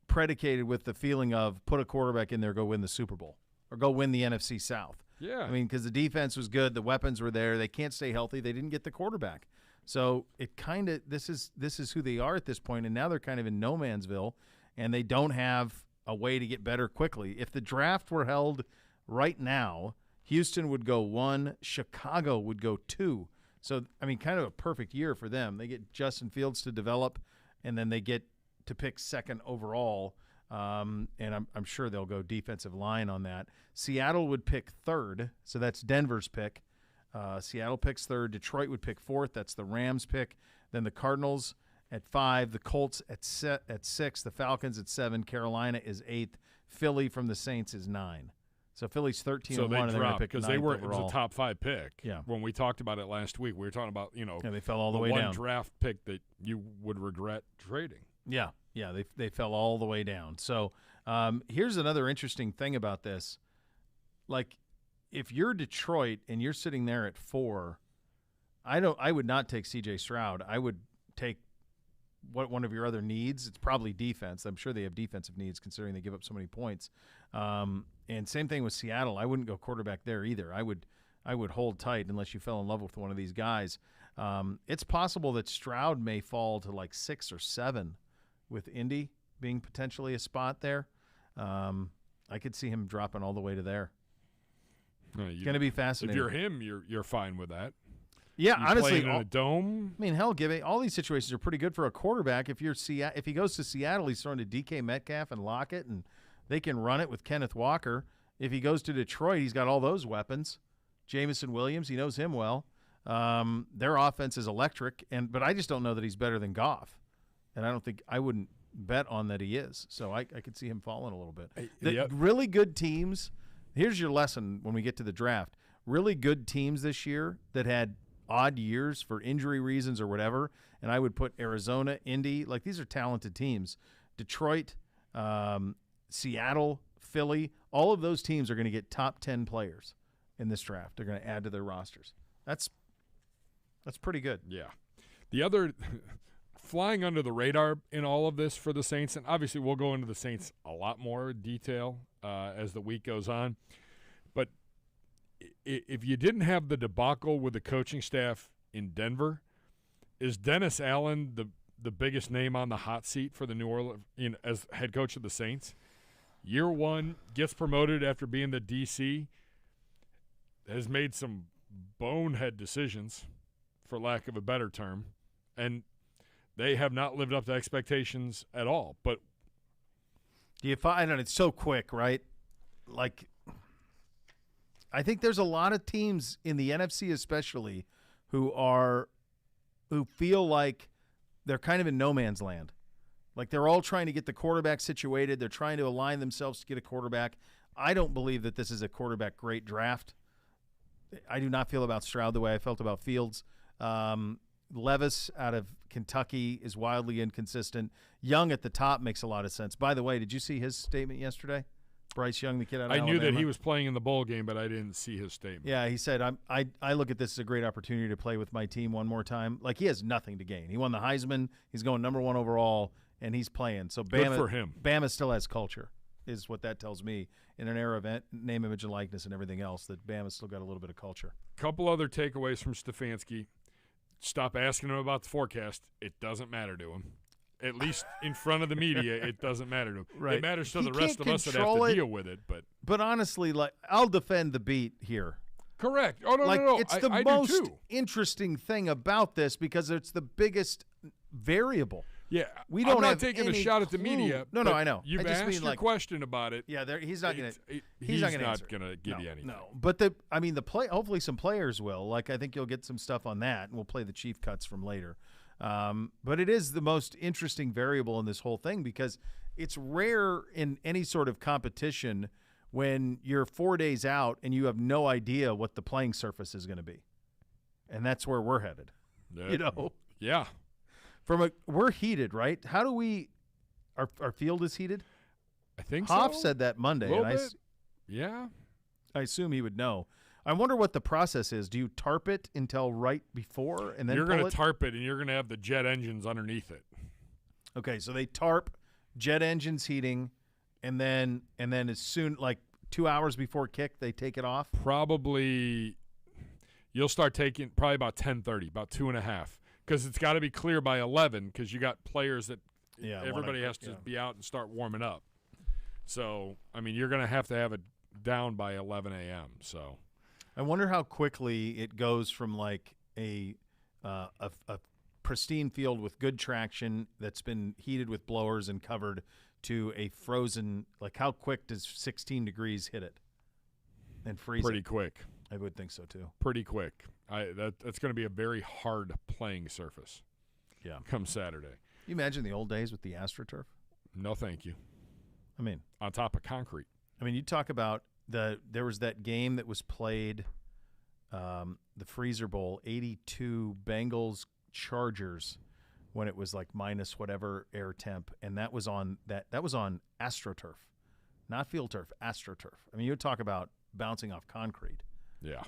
predicated with the feeling of put a quarterback in there, go win the Super Bowl or go win the NFC South. Yeah. I mean, because the defense was good, the weapons were there. They can't stay healthy. They didn't get the quarterback. So it kind of this is who they are at this point, and now they're kind of in no mansville, and they don't have a way to get better quickly. If the draft were held right now, Houston would go 1, Chicago would go 2. So, I mean, kind of a perfect year for them. They get Justin Fields to develop, and then they get to pick 2nd overall, and I'm sure they'll go defensive line on that. Seattle would pick 3rd, so that's Denver's pick. Seattle picks 3rd. Detroit would pick 4th. That's the Rams pick. Then the Cardinals at 5. The Colts at 6. The Falcons at 7. Carolina is 8th. Philly from the Saints is 9. So Philly's 13-1. So they dropped because they were overall. It was a top 5 pick. Yeah. When we talked about it last week, we were talking about they fell all the way one down. draft pick that you would regret trading. Yeah. They fell all the way down. So here's another interesting thing about this. Like, if you're Detroit and you're sitting there at 4, I would not take C.J. Stroud. I would take one of your other needs. It's probably defense. I'm sure they have defensive needs considering they give up so many points. And same thing with Seattle. I wouldn't go quarterback there either. I would hold tight unless you fell in love with one of these guys. It's possible that Stroud may fall to like 6 or 7 with Indy being potentially a spot there. I could see him dropping all the way to there. It's going to be fascinating. If you're him, you're fine with that. Yeah, honestly, in a dome. I mean, hell, Gibby, all these situations are pretty good for a quarterback. If he goes to Seattle, he's throwing to DK Metcalf and Lockett, and they can run it with Kenneth Walker. If he goes to Detroit, he's got all those weapons. Jamison Williams, he knows him well. Their offense is electric, but I just don't know that he's better than Goff, and I wouldn't bet on that he is. So I could see him falling a little bit. Really good teams. Here's your lesson when we get to the draft. Really good teams this year that had odd years for injury reasons or whatever, and I would put Arizona, Indy, like these are talented teams. Detroit, Seattle, Philly, all of those teams are going to get top 10 players in this draft. They're going to add to their rosters. That's pretty good. Yeah. The other flying under the radar in all of this for the Saints, and obviously we'll go into the Saints a lot more detail as the week goes on, but if you didn't have the debacle with the coaching staff in Denver, is Dennis Allen the biggest name on the hot seat for the New Orleans as head coach of the Saints? Year 1, gets promoted after being the DC, has made some bonehead decisions, for lack of a better term, and they have not lived up to expectations at all. But do you find it's so quick, right? Like, I think there's a lot of teams in the NFC especially who feel like they're kind of in no man's land. Like, they're all trying to get the quarterback situated. They're trying to align themselves to get a quarterback. I don't believe that this is a quarterback great draft. I do not feel about Stroud the way I felt about Fields. Levis out of Kentucky is wildly inconsistent. Young at the top makes a lot of sense. By the way, did you see his statement yesterday? Bryce Young, the kid out of Alabama. I knew that he was playing in the bowl game, but I didn't see his statement. Yeah, he said, I look at this as a great opportunity to play with my team one more time. Like, he has nothing to gain. He won the Heisman. He's going number 1 overall, and he's playing. So Good for him. Bama still has culture, is what that tells me. In an era of name, image, and likeness and everything else, that Bama's still got a little bit of culture. Couple other takeaways from Stefanski. Stop asking him about the forecast. It doesn't matter to him. At least in front of the media, it doesn't matter to him. Right. It matters to He the rest can't of us that have control to it. deal with it. But honestly, like, I'll defend the beat here. Correct. Oh, no, Like, no. it's the I most do too. interesting thing about this because it's the biggest variable. Yeah, We don't I'm not have taking a any shot at the clue. media. No, but I know. You've I just asked mean, your like, question about it. Yeah, he's not going to. He's not not going to give you anything. No, but the hopefully some players will. Like, I think you'll get some stuff on that, and we'll play the chief cuts from later. But it is the most interesting variable in this whole thing because it's rare in any sort of competition when you're 4 days out and you have no idea what the playing surface is going to be, and that's where we're headed. Yeah. We're heated, right? How do we? Our field is heated. I think Hoff so. said that Monday, Little and bit. Yeah. I assume he would know. I wonder what the process is. Do you tarp it until right before and then You're going pull to it? tarp it, and you're going to have the jet engines underneath it. Okay, so they tarp, jet engines heating, and then as soon, like 2 hours before kick, they take it off. Probably you'll start taking probably about 10:30, about 2.5, because it's got to be clear by 11 because you got players that everybody has to be out and start warming up. So, I mean, you're going to have it down by 11 a.m. So, I wonder how quickly it goes from like a pristine field with good traction that's been heated with blowers and covered to a frozen. Like, how quick does 16 degrees hit it and freeze pretty it? quick. I would think so too. Pretty quick. That's going to be a very hard playing surface. Yeah. Come Saturday. You imagine the old days with the AstroTurf? No, thank you. I mean, on top of concrete. I mean, you talk about there was that game that was played, the Freezer Bowl, 82 Bengals Chargers, when it was like minus whatever air temp, and that was on AstroTurf, not field turf, AstroTurf. I mean, you would talk about bouncing off concrete. Yeah.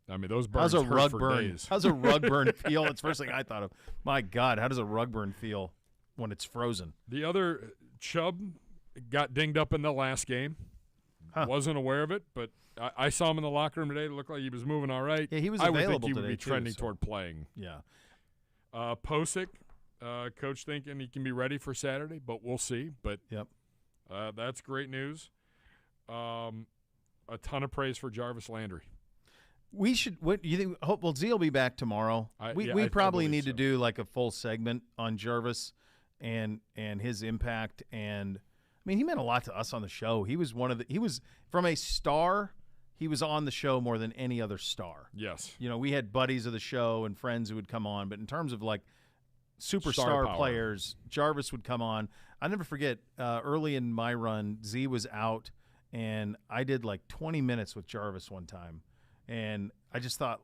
I mean, those burns How's a hurt rug for burn? days. How's a rug burn feel? It's the first thing I thought of. My God, how does a rug burn feel when it's frozen? The other Chubb got dinged up in the last game. Huh. Wasn't aware of it, but I saw him in the locker room today. It looked like he was moving all right. Yeah, he was I would available think he would today be trending too, so. toward playing. Yeah. Posick, coach thinking he can be ready for Saturday, but we'll see. But yep, that's great news. A ton of praise for Jarvis Landry. We should. What you think? Well, Z will be back tomorrow. I We probably believe need to so. do like a full segment on Jarvis and his impact. And I mean, he meant a lot to us on the show. He was from a star. He was on the show more than any other star. Yes. You know, we had buddies of the show and friends who would come on, but in terms of like Star superstar power. players, Jarvis would come on. I never forget. Early in my run, Z was out, and I did like 20 minutes with Jarvis one time. And I just thought,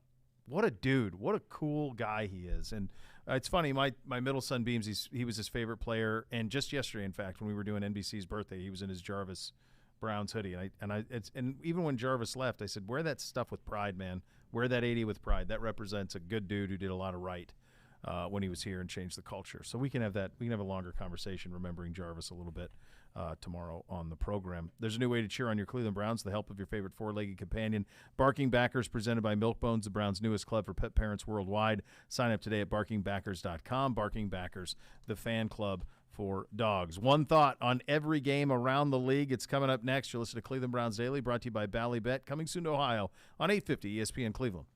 what a dude, what a cool guy he is. And it's funny, my middle son Beams, he was his favorite player. And just yesterday, in fact, when we were doing NBC's birthday, he was in his Jarvis Browns hoodie. And even when Jarvis left, I said, wear that stuff with pride, man. Wear that 80 with pride. That represents a good dude who did a lot of right when he was here and changed the culture. So we can have that. We can have a longer conversation remembering Jarvis a little bit tomorrow on the program. There's a new way to cheer on your Cleveland Browns, the help of your favorite four-legged companion. Barking Backers, presented by Milk Bones, the Browns' newest club for pet parents worldwide. Sign up today at barkingbackers.com. Barking Backers, the fan club for dogs. One thought on every game around the league. It's coming up next. You'll listen to Cleveland Browns Daily, brought to you by Ballybet, coming soon to Ohio on 850 ESPN Cleveland.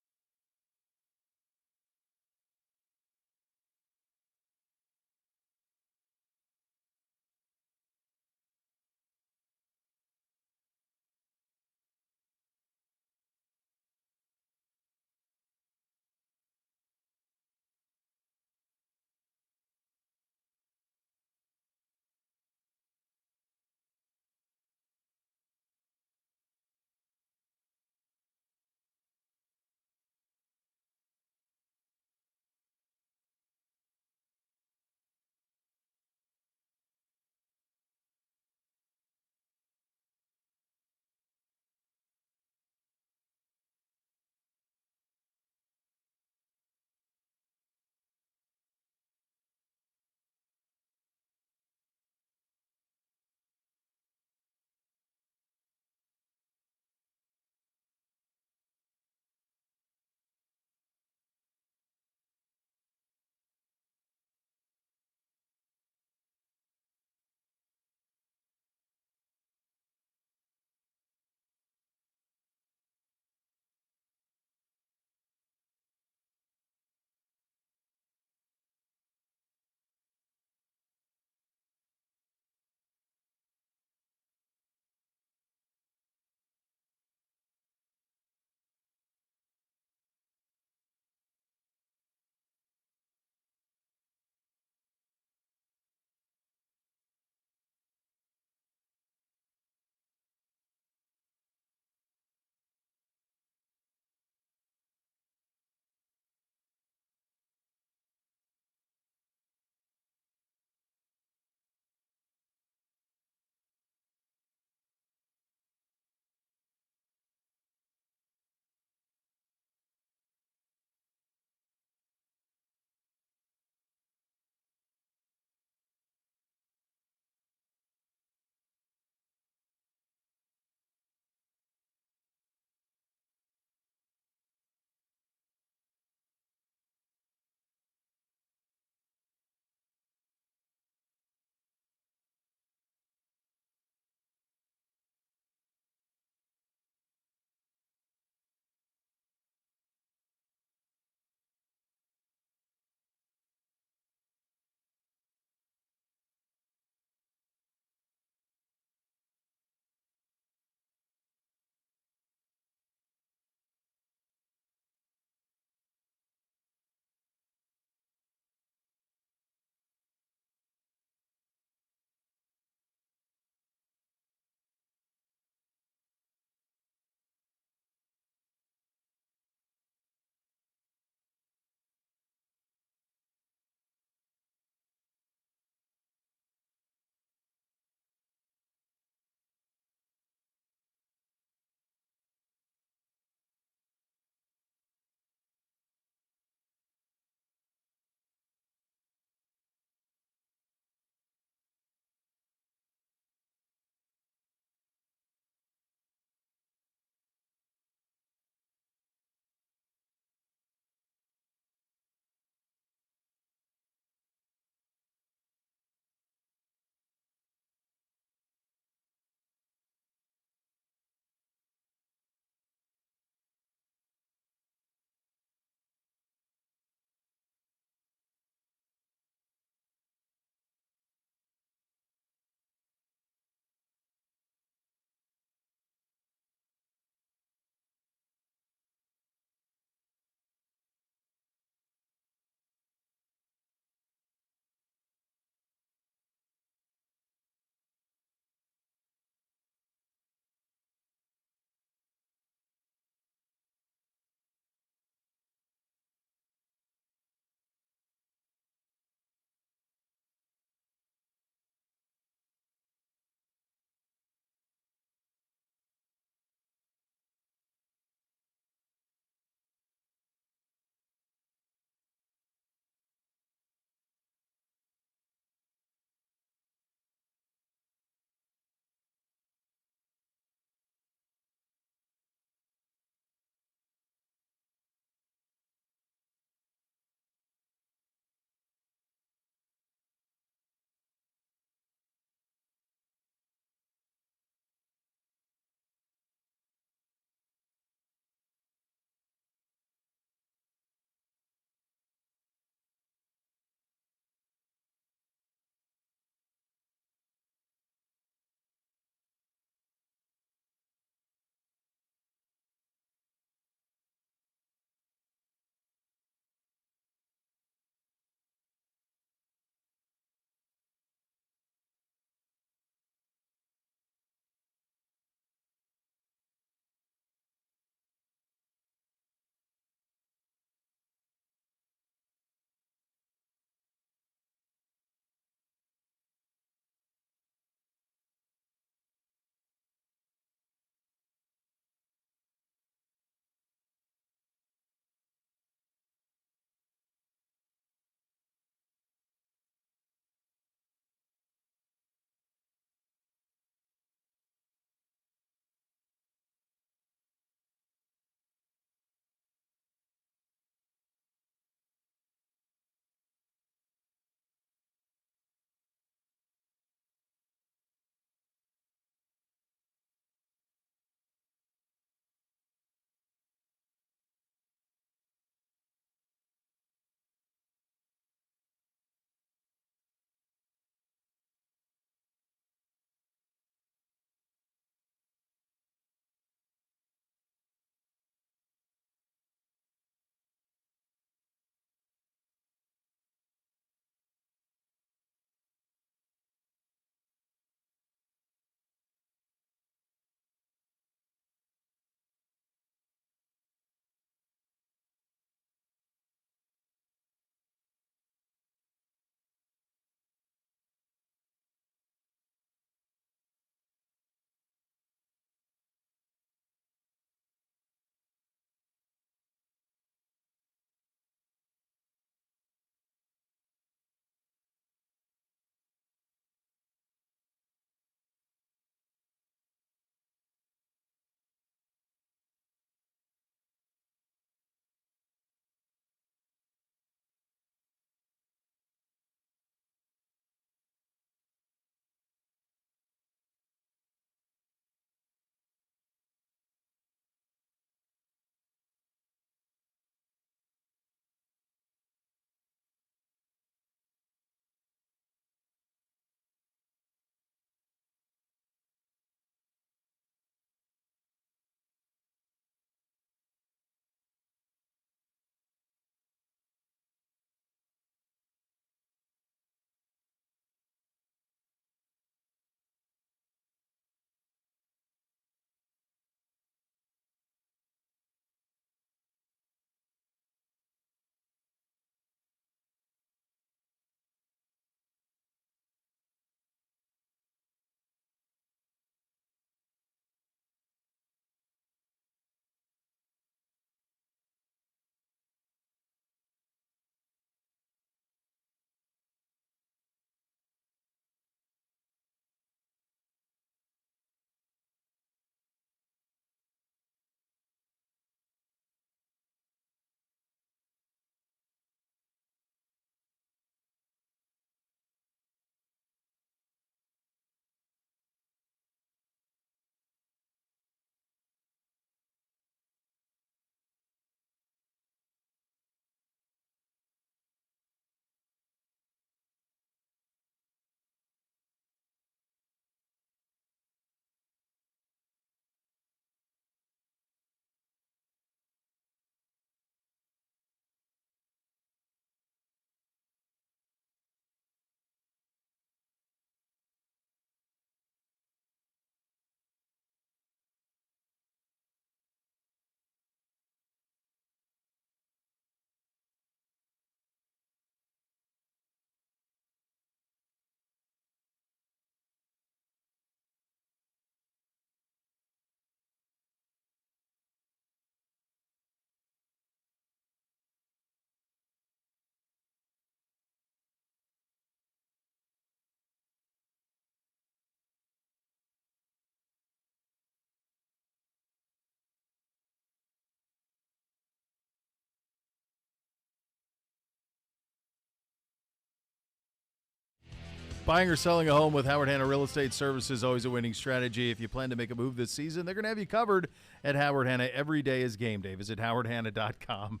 Buying or selling a home with Howard Hanna Real Estate Services, always a winning strategy. If you plan to make a move this season, they're going to have you covered at Howard Hanna. Every day is game day. Visit howardhanna.com.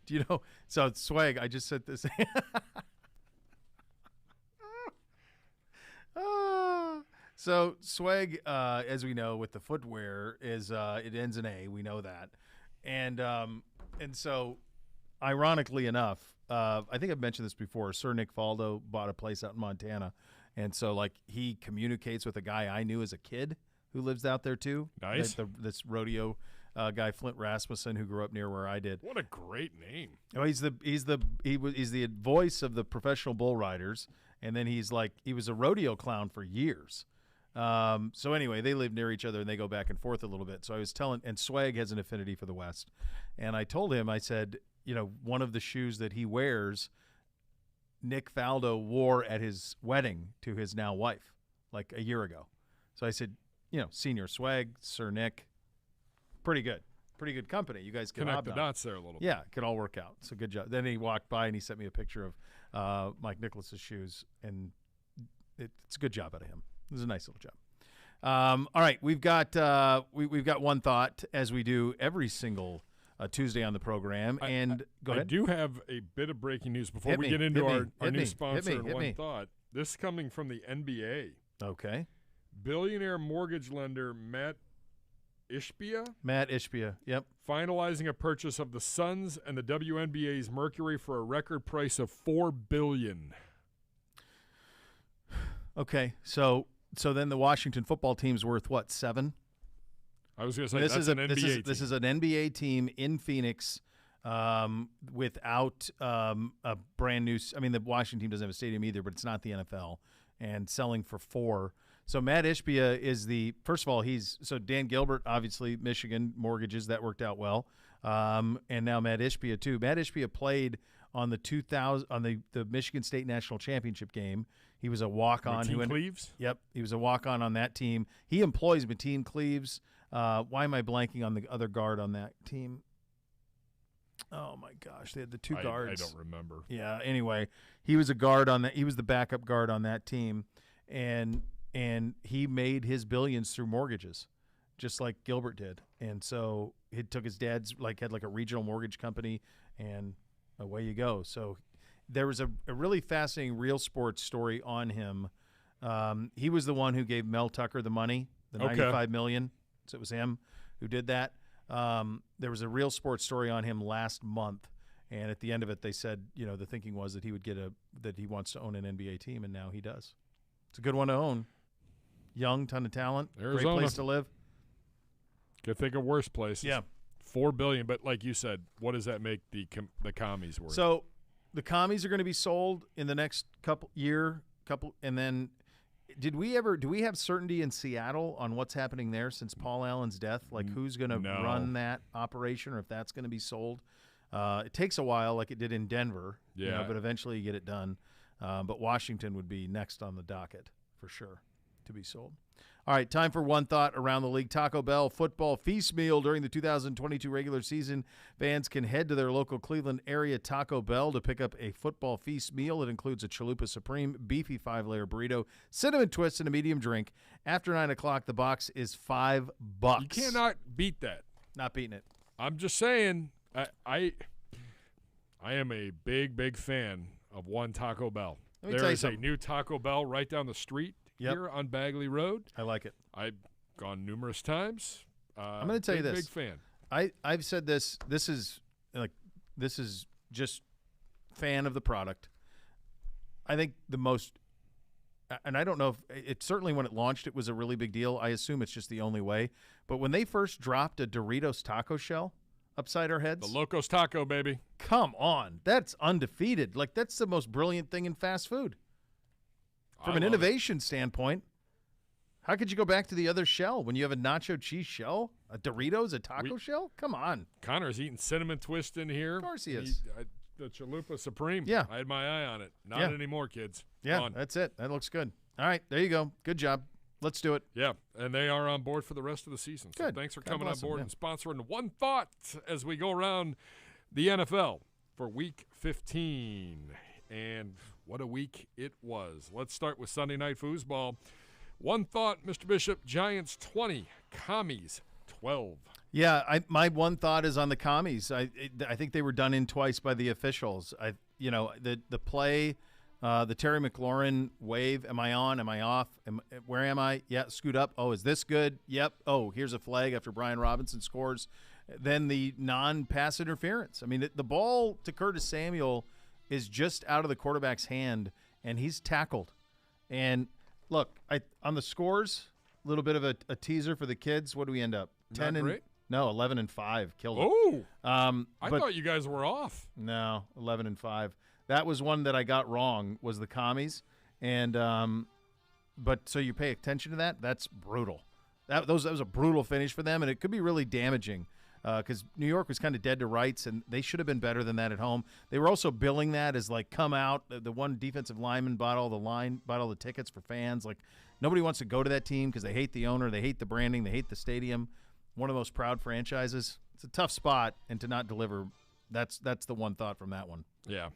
Do you know? So, Swag, I just said this. So, Swag, as we know, with the footwear, is it ends in A. We know that. And so, ironically enough, I think I've mentioned this before. Sir Nick Faldo bought a place out in Montana, and so like he communicates with a guy I knew as a kid who lives out there too. Nice. This rodeo guy Flint Rasmussen, who grew up near where I did. What a great name! Oh, he's the voice of the professional bull riders, and then he was a rodeo clown for years. So anyway, they live near each other and they go back and forth a little bit. So I was telling, and Swag has an affinity for the West, and I told him, I said, you know, one of the shoes that he wears, Nick Faldo wore at his wedding to his now wife, like a year ago. So I said, you know, Senior Swag, Sir Nick, pretty good company. You guys can connect the dots there a little bit. Yeah, it could all work out. So good job. Then he walked by and he sent me a picture of Mike Nicholas's shoes, and it's a good job out of him. It was a nice little job. All right, we've got we've got one thought, as we do every single Tuesday on the program. And go ahead. I do have a bit of breaking news before Hit we me, get into hit our me, new sponsor and hit one me. thought. This coming from the NBA. Okay. Billionaire mortgage lender Matt Ishbia. Yep. Finalizing a purchase of the Suns and the WNBA's Mercury for a record price of $4 billion. Okay, so then the Washington football team's worth what, 7? I was going to say that's an NBA team. This is an NBA team in Phoenix without a brand new. I mean, the Washington team doesn't have a stadium either, but it's not the NFL, and selling for 4. So Matt Ishbia is first of all, Dan Gilbert, obviously Michigan mortgages, that worked out well, and now Matt Ishbia too. Matt Ishbia played on the Michigan State National Championship game. He was a walk-on. Mateen Cleaves? Yep, he was a walk-on that team. He employs Mateen Cleaves. Why am I blanking on the other guard on that team? Oh my gosh, they had the two guards. I don't remember. Yeah. Anyway, he was a guard on that. He was the backup guard on that team, and he made his billions through mortgages, just like Gilbert did. And so he took his dad's had a regional mortgage company, and away you go. So there was a really fascinating Real Sports story on him. He was the one who gave Mel Tucker the money, the $95 million. So it was him who did that. There was a Real Sports story on him last month, and at the end of it, they said, you know, the thinking was that he would that he wants to own an NBA team, and now he does. It's a good one to own. Young, ton of talent, Arizona. Great place to live. Could think of worse places. Yeah. $4 billion, but like you said, what does that make the commies worth? So the commies are going to be sold in the next couple, and then do we have certainty in Seattle on what's happening there since Paul Allen's death? Like who's going to run that operation, or if that's going to be sold? It takes a while, like it did in Denver, but eventually you get it done. But Washington would be next on the docket for sure to be sold. All right, time for one thought around the league. Taco Bell football feast meal during the 2022 regular season. Fans can head to their local Cleveland area Taco Bell to pick up a football feast meal. It includes a Chalupa Supreme, beefy 5-layer burrito, cinnamon twist, and a medium drink. After 9 o'clock, the box is $5. You cannot beat that. Not beating it. I'm just saying, I am a big fan of one Taco Bell. There is a new Taco Bell right down the street here on Bagley Road. I like it. I've gone numerous times. I'm going to tell you this. Big fan. I've said this. This is just fan of the product. I think the most, and I don't know if it certainly when it launched, it was a really big deal. I assume it's just the only way. But when they first dropped a Doritos taco shell upside our heads, the Locos Taco, baby. Come on, that's undefeated. Like that's the most brilliant thing in fast food. From an innovation standpoint, how could you go back to the other shell when you have a nacho cheese shell, a Doritos, a taco shell? Come on. Connor's eating cinnamon twist in here. Of course he is. The Chalupa Supreme. Yeah. I had my eye on it. Not anymore, kids. Yeah, that's it. That looks good. All right, there you go. Good job. Let's do it. Yeah, and they are on board for the rest of the season. So good. Thanks for coming on board and sponsoring One Thought as we go around the NFL for Week 15. and what a week it was. Let's start with Sunday Night Foosball. One thought, Mr. Bishop, Giants 20, Commies 12. Yeah, my one thought is on the Commies. I think they were done in twice by the officials. The play, the Terry McLaurin wave. Am I on? Am I off? Where am I? Yeah, scoot up. Oh, is this good? Yep. Oh, here's a flag after Brian Robinson scores. Then the non-pass interference. I mean, the ball to Curtis Samuel is just out of the quarterback's hand, and he's tackled. And look, on the scores, a little bit of a teaser for the kids. What do we end up? 11-5. Killed it. Oh, I thought you guys were off. No, 11-5. That was one that I got wrong. Was the Commies, and but so you pay attention to that. That's brutal. That was a brutal finish for them, and it could be really damaging because New York was kind of dead to rights, and they should have been better than that at home. They were also billing that as like come out. The one defensive lineman bought all the tickets for fans. Like nobody wants to go to that team because they hate the owner, they hate the branding, they hate the stadium. One of the most proud franchises. It's a tough spot, and to not deliver, that's the one thought from that one. Yeah.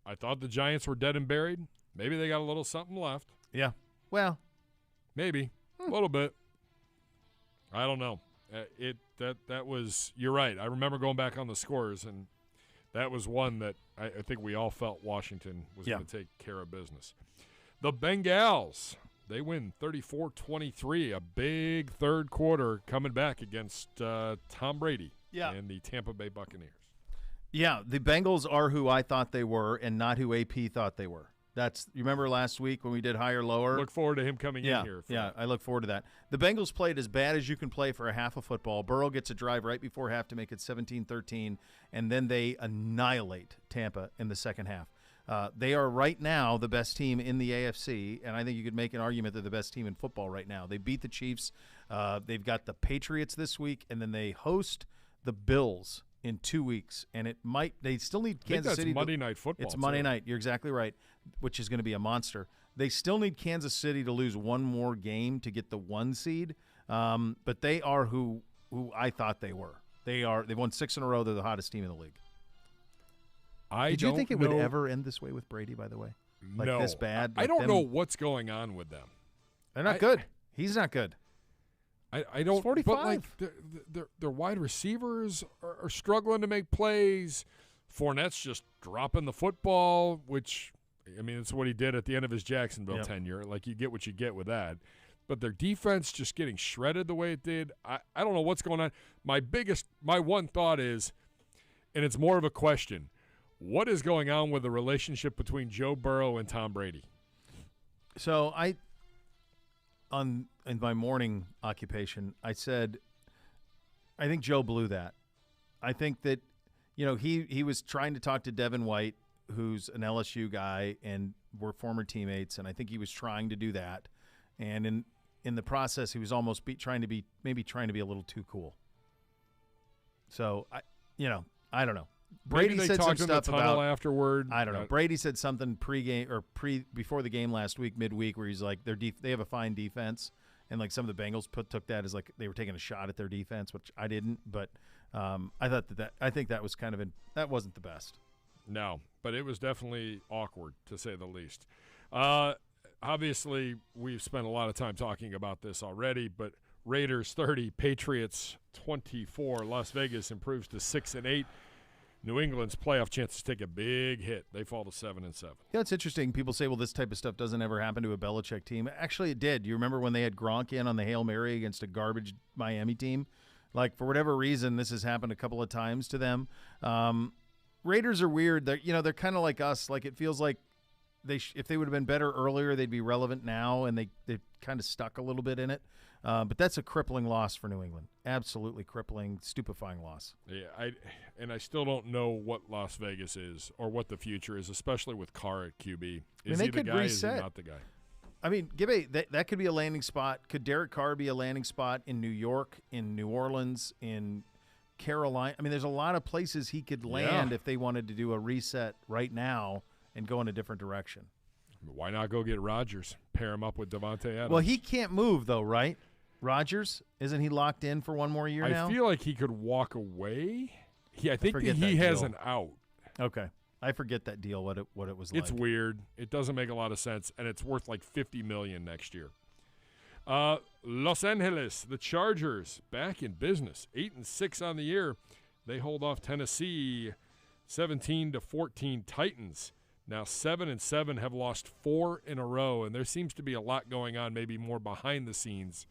I thought the Giants were dead and buried. Maybe they got a little something left. Yeah. Well. Maybe. A little bit. I don't know. That was – you're right. I remember going back on the scores, and that was one that I think we all felt Washington was going to take care of business. The Bengals – they win 34-23, a big third quarter coming back against Tom Brady and the Tampa Bay Buccaneers. Yeah, the Bengals are who I thought they were and not who AP thought they were. You remember last week when we did higher, lower? Look forward to him coming in here. I look forward to that. The Bengals played as bad as you can play for a half of football. Burrow gets a drive right before half to make it 17-13, and then they annihilate Tampa in the second half. They are right now the best team in the AFC, and I think you could make an argument they're the best team in football right now. They beat the Chiefs. They've got the Patriots this week, and then they host the Bills in 2 weeks. And they still need Kansas City. It's Monday Night Football. It's Monday night. You're exactly right, which is going to be a monster. They still need Kansas City to lose one more game to get the 1 seed, but they are who I thought they were. They've won 6 in a row. They're the hottest team in the league. Did you think it would ever end this way with Brady, by the way? No. This bad? I don't know what's going on with them. They're not good. He's not good. I don't. He's 45. But like their wide receivers are struggling to make plays. Fournette's just dropping the football, which, I mean, it's what he did at the end of his Jacksonville tenure. Like, you get what you get with that. But their defense just getting shredded the way it did. I don't know what's going on. My one thought is, and it's more of a question, what is going on with the relationship between Joe Burrow and Tom Brady? So in my morning occupation, I said, I think Joe blew that. I think that, he was trying to talk to Devin White, who's an LSU guy, and we're former teammates, and I think he was trying to do that. And in the process, he was almost trying to be a little too cool. So, I don't know. Brady Maybe they said some talked in the stuff tunnel about afterward. I don't know. Brady said something pregame or before the game last week, midweek, where he's like, they have a fine defense, and like some of the Bengals took that as like they were taking a shot at their defense, which I didn't. But I think that was that wasn't the best. No, but it was definitely awkward to say the least. Obviously, we've spent a lot of time talking about this already, but Raiders 30, Patriots 24. Las Vegas improves to 6-8. New England's playoff chances take a big hit. They fall to 7-7. Yeah, it's interesting. People say, well, this type of stuff doesn't ever happen to a Belichick team. Actually, it did. You remember when they had Gronk in on the Hail Mary against a garbage Miami team? Like, for whatever reason, this has happened a couple of times to them. Raiders are weird. They're kind of like us. Like, it feels like if they would have been better earlier, they'd be relevant now, and they're kind of stuck a little bit in it. But that's a crippling loss for New England. Absolutely crippling, stupefying loss. Yeah, I still don't know what Las Vegas is or what the future is, especially with Carr at QB. Is he the guy? Is he not the guy? I mean, Gibby, that could be a landing spot. Could Derek Carr be a landing spot in New York, in New Orleans, in Carolina? I mean, there's a lot of places he could land if they wanted to do a reset right now and go in a different direction. Why not go get Rodgers? Pair him up with Devontae Adams. Well, he can't move, though, right? Rodgers? Isn't he locked in for one more year now? I feel like he could walk away. I think he has an out. Okay. I forget that deal, what it was like. It's weird. It doesn't make a lot of sense, and it's worth like $50 million next year. Los Angeles, the Chargers, back in business, 8-6 on the year. They hold off Tennessee, 17-14 Titans. Now 7-7, have lost 4 in a row, and there seems to be a lot going on, maybe more behind the scenes,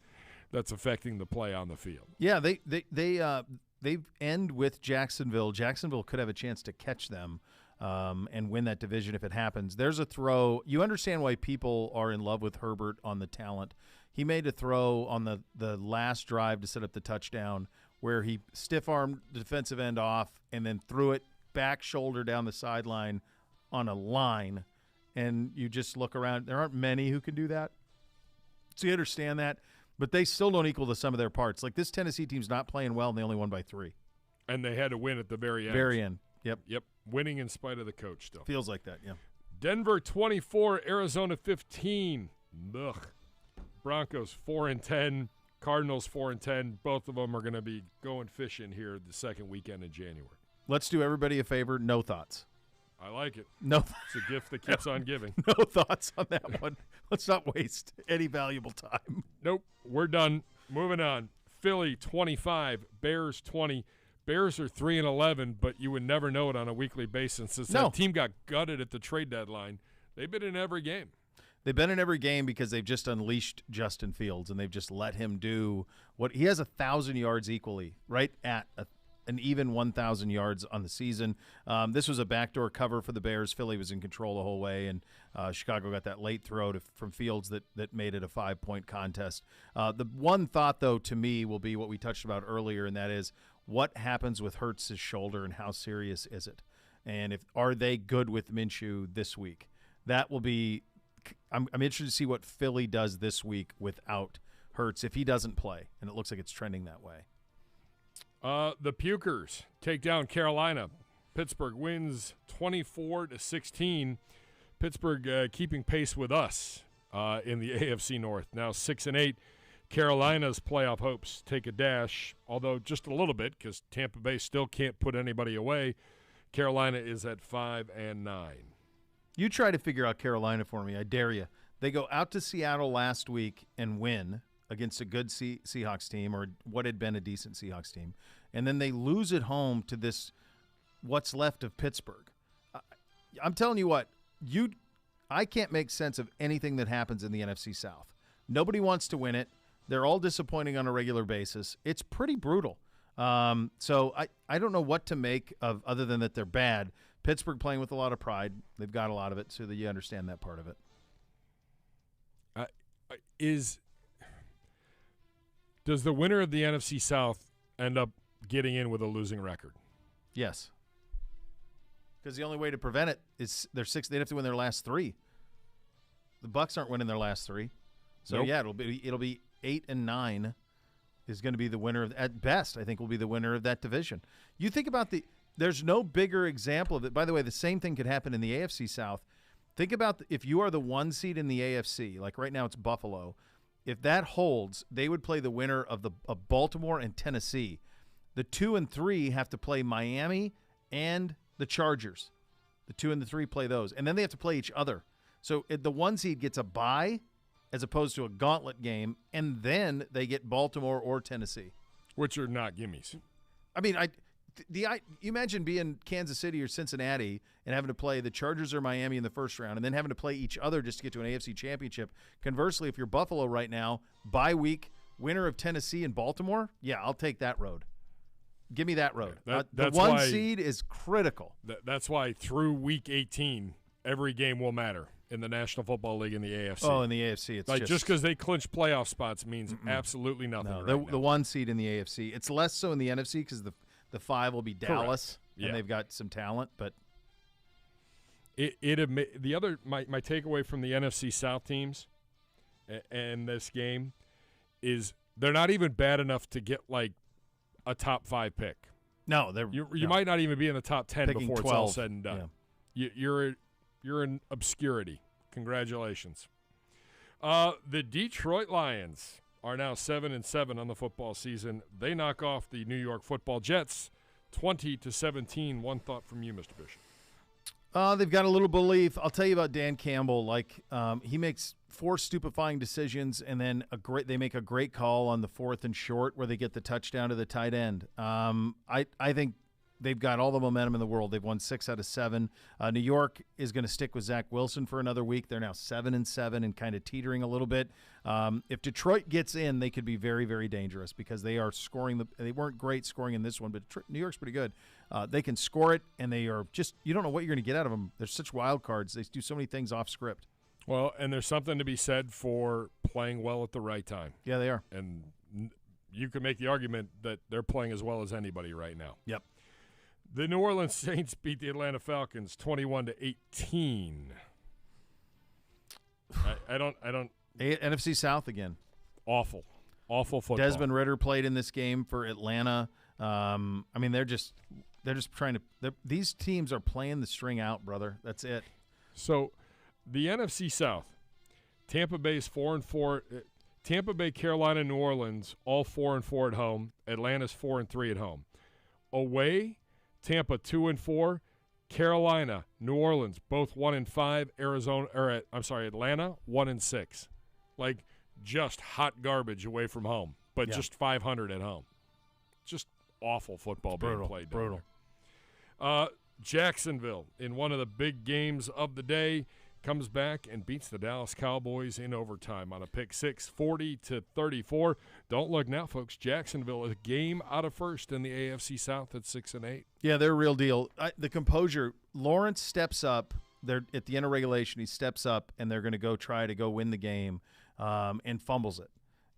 that's affecting the play on the field. Yeah, they end with Jacksonville. Jacksonville could have a chance to catch them and win that division if it happens. There's a throw. You understand why people are in love with Herbert on the talent. He made a throw on the last drive to set up the touchdown where he stiff-armed the defensive end off and then threw it back shoulder down the sideline on a line. And you just look around. There aren't many who can do that. So you understand that. But they still don't equal the sum of their parts. Like, this Tennessee team's not playing well, and they only won by 3. And they had to win at the very end. Very end. Yep. Winning in spite of the coach still. Feels like that, yeah. Denver 24, Arizona 15. Ugh. Broncos 4-10, Cardinals 4-10. Both of them are going to be going fishing here the second weekend in January. Let's do everybody a favor. No thoughts. I like it. No. It's a gift that keeps on giving. No thoughts on that one. Let's not waste any valuable time. Nope. We're done. Moving on. Philly 25, Bears 20. Bears are 3-11, but you would never know it on a weekly basis since that team got gutted at the trade deadline. They've been in every game. They've been in every game because they've just unleashed Justin Fields, and they've just let him do what he has 1,000 yards equally, right at an even 1,000 yards on the season. This was a backdoor cover for the Bears. Philly was in control the whole way, and Chicago got that late throw from Fields that made it a 5-point contest. The one thought, though, to me will be what we touched about earlier, and that is what happens with Hurts' shoulder and how serious is it? And are they good with Minshew this week? That will be I'm interested to see what Philly does this week without Hurts if he doesn't play, and it looks like it's trending that way. The Pukers take down Carolina. Pittsburgh wins 24-16. Pittsburgh keeping pace with us in the AFC North. Now 6-8. Carolina's playoff hopes take a dash, although just a little bit because Tampa Bay still can't put anybody away. Carolina is at 5-9. You try to figure out Carolina for me. I dare you. They go out to Seattle last week and win against a good Seahawks team, or what had been a decent Seahawks team, and then they lose at home to this what's left of Pittsburgh. I'm telling you what, I can't make sense of anything that happens in the NFC South. Nobody wants to win it. They're all disappointing on a regular basis. It's pretty brutal. So I don't know what to make of other than that they're bad. Pittsburgh playing with a lot of pride. They've got a lot of it, so that you understand that part of it. Does the winner of the NFC South end up getting in with a losing record? Yes. Because the only way to prevent it is they'd have to win their last 3. The Bucs aren't winning their last 3. So, Nope. Yeah, it'll be 8-9 is going to be the winner of, at best, I think will be the winner of that division. You think about there's no bigger example of it. By the way, the same thing could happen in the AFC South. Think about if you are the 1 seed in the AFC, like right now it's Buffalo. If that holds, they would play the winner of Baltimore and Tennessee. The 2 and 3 have to play Miami and the Chargers. The 2 and the 3 play those, and then they have to play each other. So the 1 seed gets a bye as opposed to a gauntlet game, and then they get Baltimore or Tennessee, which are not gimmies. I mean, you imagine being Kansas City or Cincinnati and having to play the Chargers or Miami in the first round and then having to play each other just to get to an AFC championship. Conversely, if you're Buffalo right now, bye week, winner of Tennessee and Baltimore, yeah, I'll take that road. Give me that road. The 1 seed is critical. That's why through week 18, every game will matter in the National Football League in the AFC. Oh, in the AFC, it's like just because they clinch playoff spots means absolutely nothing. No, the 1 seed in the AFC. It's less so in the NFC because the 5 will be Dallas, and they've got some talent. But my takeaway from the NFC South teams and this game is they're not even bad enough to get like a top 5 pick. No, you might not even be in the top 10 Picking before 12. it's all said and done. Yeah. You're in obscurity. Congratulations. The Detroit Lions are now 7-7 on the football season. They knock off the New York Football Jets 20-17. One thought from you, Mr. Bishop. They've got a little belief. I'll tell you about Dan Campbell. Like he makes 4 stupefying decisions, and then they make a great call on the 4th and short where they get the touchdown to the tight end. I think they've got all the momentum in the world. They've won 6 out of 7. New York is going to stick with Zach Wilson for another week. They're now 7-7 and kind of teetering a little bit. If Detroit gets in, they could be very, very dangerous because they are scoring. They weren't great scoring in this one, but New York's pretty good. They can score it, and they are just – you don't know what you're going to get out of them. They're such wild cards. They do so many things off script. Well, and there's something to be said for playing well at the right time. Yeah, they are. And you can make the argument that they're playing as well as anybody right now. Yep. The New Orleans Saints beat the Atlanta Falcons 21-18. I don't. NFC South again. Awful football. Desmond Ridder played in this game for Atlanta. I mean, they're just trying to. These teams are playing the string out, brother. That's it. So, the NFC South, Tampa Bay's 4-4. Tampa Bay, Carolina, New Orleans, all 4-4 at home. Atlanta's 4-3 at home. Away, Tampa 2-4. Carolina, New Orleans, both 1-5. Atlanta 1-6. Like just hot garbage away from home, but just 500 at home. Just awful football being played. Brutal. Jacksonville, in one of the big games of the day, comes back and beats the Dallas Cowboys in overtime on a pick six, 40-34. Don't look now, folks. Jacksonville is a game out of first in the AFC South at 6-8. Yeah, they're a real deal. The composure. Lawrence steps up. They're at the end of regulation. He steps up, and they're going to try to win the game, and fumbles it.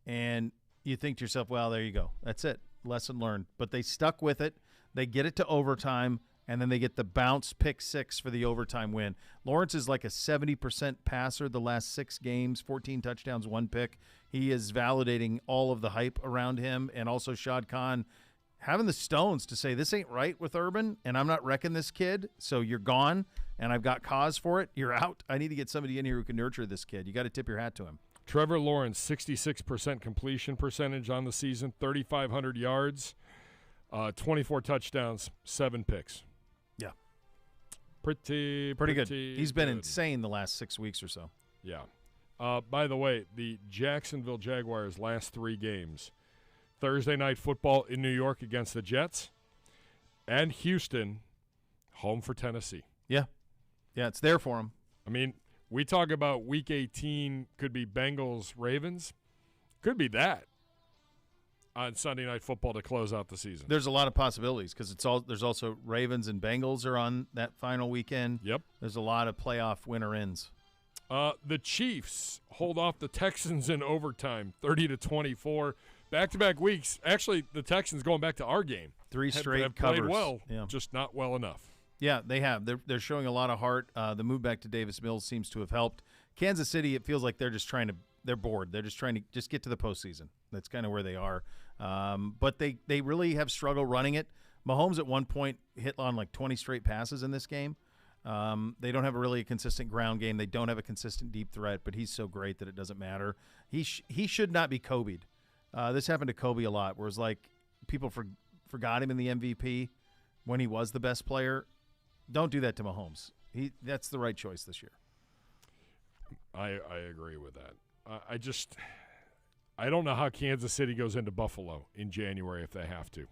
And you think to yourself, well, there you go. That's it. Lesson learned. But they stuck with it. They get it to overtime. And then they get the bounce pick six for the overtime win. Lawrence is like a 70% passer the last 6 games, 14 touchdowns, 1 pick. He is validating all of the hype around him, and also Shad Khan having the stones to say, this ain't right with Urban, and I'm not wrecking this kid, so you're gone, and I've got cause for it. You're out. I need to get somebody in here who can nurture this kid. You got to tip your hat to him. Trevor Lawrence, 66% completion percentage on the season, 3,500 yards, 24 touchdowns, 7 picks. Yeah. Pretty good. He's been insane the last 6 weeks or so. Yeah. By the way, the Jacksonville Jaguars' last 3 games, Thursday Night Football in New York against the Jets, and Houston, home for Tennessee. Yeah. Yeah, it's there for them. I mean, we talk about Week 18 could be Bengals-Ravens. Could be that on Sunday Night Football to close out the season. There's a lot of possibilities because there's also Ravens and Bengals are on that final weekend. Yep. There's a lot of playoff winner-ins. The Chiefs hold off the Texans in overtime, 30-24. Back-to-back weeks. Actually, the Texans going back to our game. 3 straight have covers. Played well, yeah. Just not well enough. Yeah, they have. They're showing a lot of heart. The move back to Davis Mills seems to have helped. Kansas City, it feels like they're bored. They're just trying to just get to the postseason. That's kind of where they are. But they really have struggled running it. Mahomes at one point hit on like 20 straight passes in this game. They don't have a consistent ground game. They don't have a consistent deep threat, but he's so great that it doesn't matter. He should not be Kobe'd. This happened to Kobe a lot, where it's like people forgot him in the MVP when he was the best player. Don't do that to Mahomes. That's the right choice this year. I agree with that. I don't know how Kansas City goes into Buffalo in January if they have to,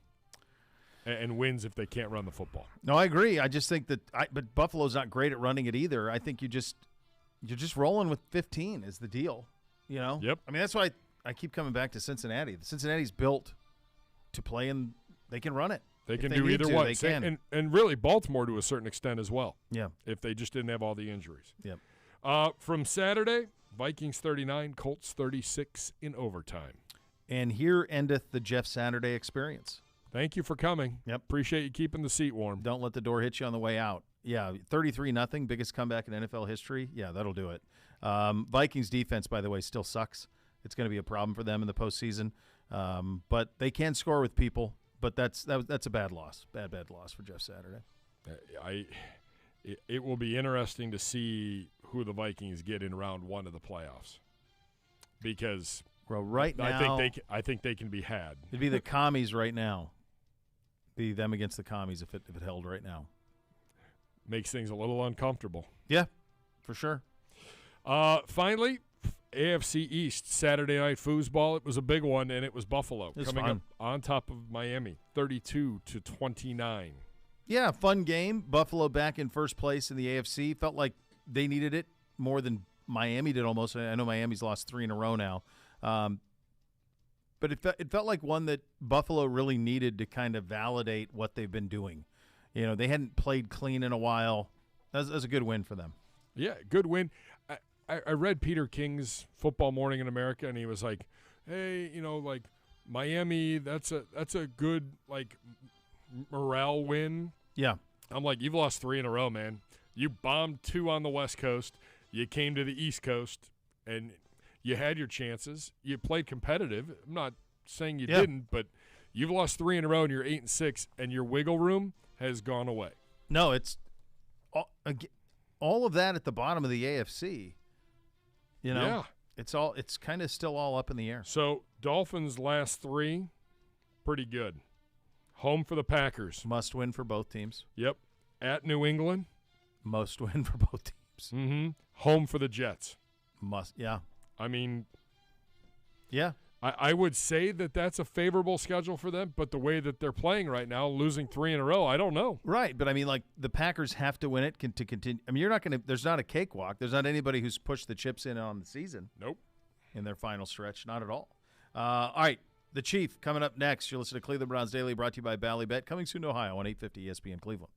and wins if they can't run the football. No, I agree. I just think but Buffalo's not great at running it either. I think you're just rolling with 15 is the deal. You know. Yep. I mean, that's why I keep coming back to Cincinnati. Cincinnati's built to play, and they can run it. They can do either one. They can. And really Baltimore to a certain extent as well. Yeah. If they just didn't have all the injuries. Yep. From Saturday, Vikings 39, Colts 36 in overtime. And here endeth the Jeff Saturday experience. Thank you for coming. Yep. Appreciate you keeping the seat warm. Don't let the door hit you on the way out. Yeah, 33-0, biggest comeback in NFL history. Yeah, that'll do it. Vikings defense, by the way, still sucks. It's going to be a problem for them in the postseason. But they can score with people. But that's a bad loss. Bad loss for Jeff Saturday. It will be interesting to see who the Vikings get in round 1 of the playoffs, because right now I think they can be had. It'd be the commies right now. Be them against the commies if it held right now. makes things a little uncomfortable. Yeah, for sure. Finally, AFC East Saturday night foosball. It was a big one, and it was Buffalo coming up on top of Miami, 32-29. Yeah, fun game. Buffalo back in first place in the AFC. Felt like they needed it more than Miami did almost. I know Miami's lost 3 in a row now. But it felt like one that Buffalo really needed to kind of validate what they've been doing. You know, they hadn't played clean in a while. That was a good win for them. Yeah, good win. I read Peter King's Football Morning in America, and he was like, hey, you know, like Miami, that's a good, like, morale win. Yeah. I'm like, you've lost 3 in a row, man. You bombed 2 on the West Coast. You came to the East Coast, and you had your chances. You played competitive. I'm not saying you didn't, but you've lost 3 in a row, and you're 8-6, and your wiggle room has gone away. No, it's all of that at the bottom of the AFC. You know, it's kind of still all up in the air. So Dolphins' last 3, pretty good. Home for the Packers. Must win for both teams. Yep. At New England. Must win for both teams. Mm-hmm. Home for the Jets. Yeah. I mean, yeah. I would say that that's a favorable schedule for them, but the way that they're playing right now, losing 3 in a row, I don't know. Right, but I mean, like, the Packers have to win it to continue. I mean, you're not going to – there's not a cakewalk. There's not anybody who's pushed the chips in on the season. Nope. In their final stretch, not at all. All right, the Chief coming up next. You'll listen to Cleveland Browns Daily, brought to you by Ballybet, coming soon to Ohio on 850 ESPN Cleveland.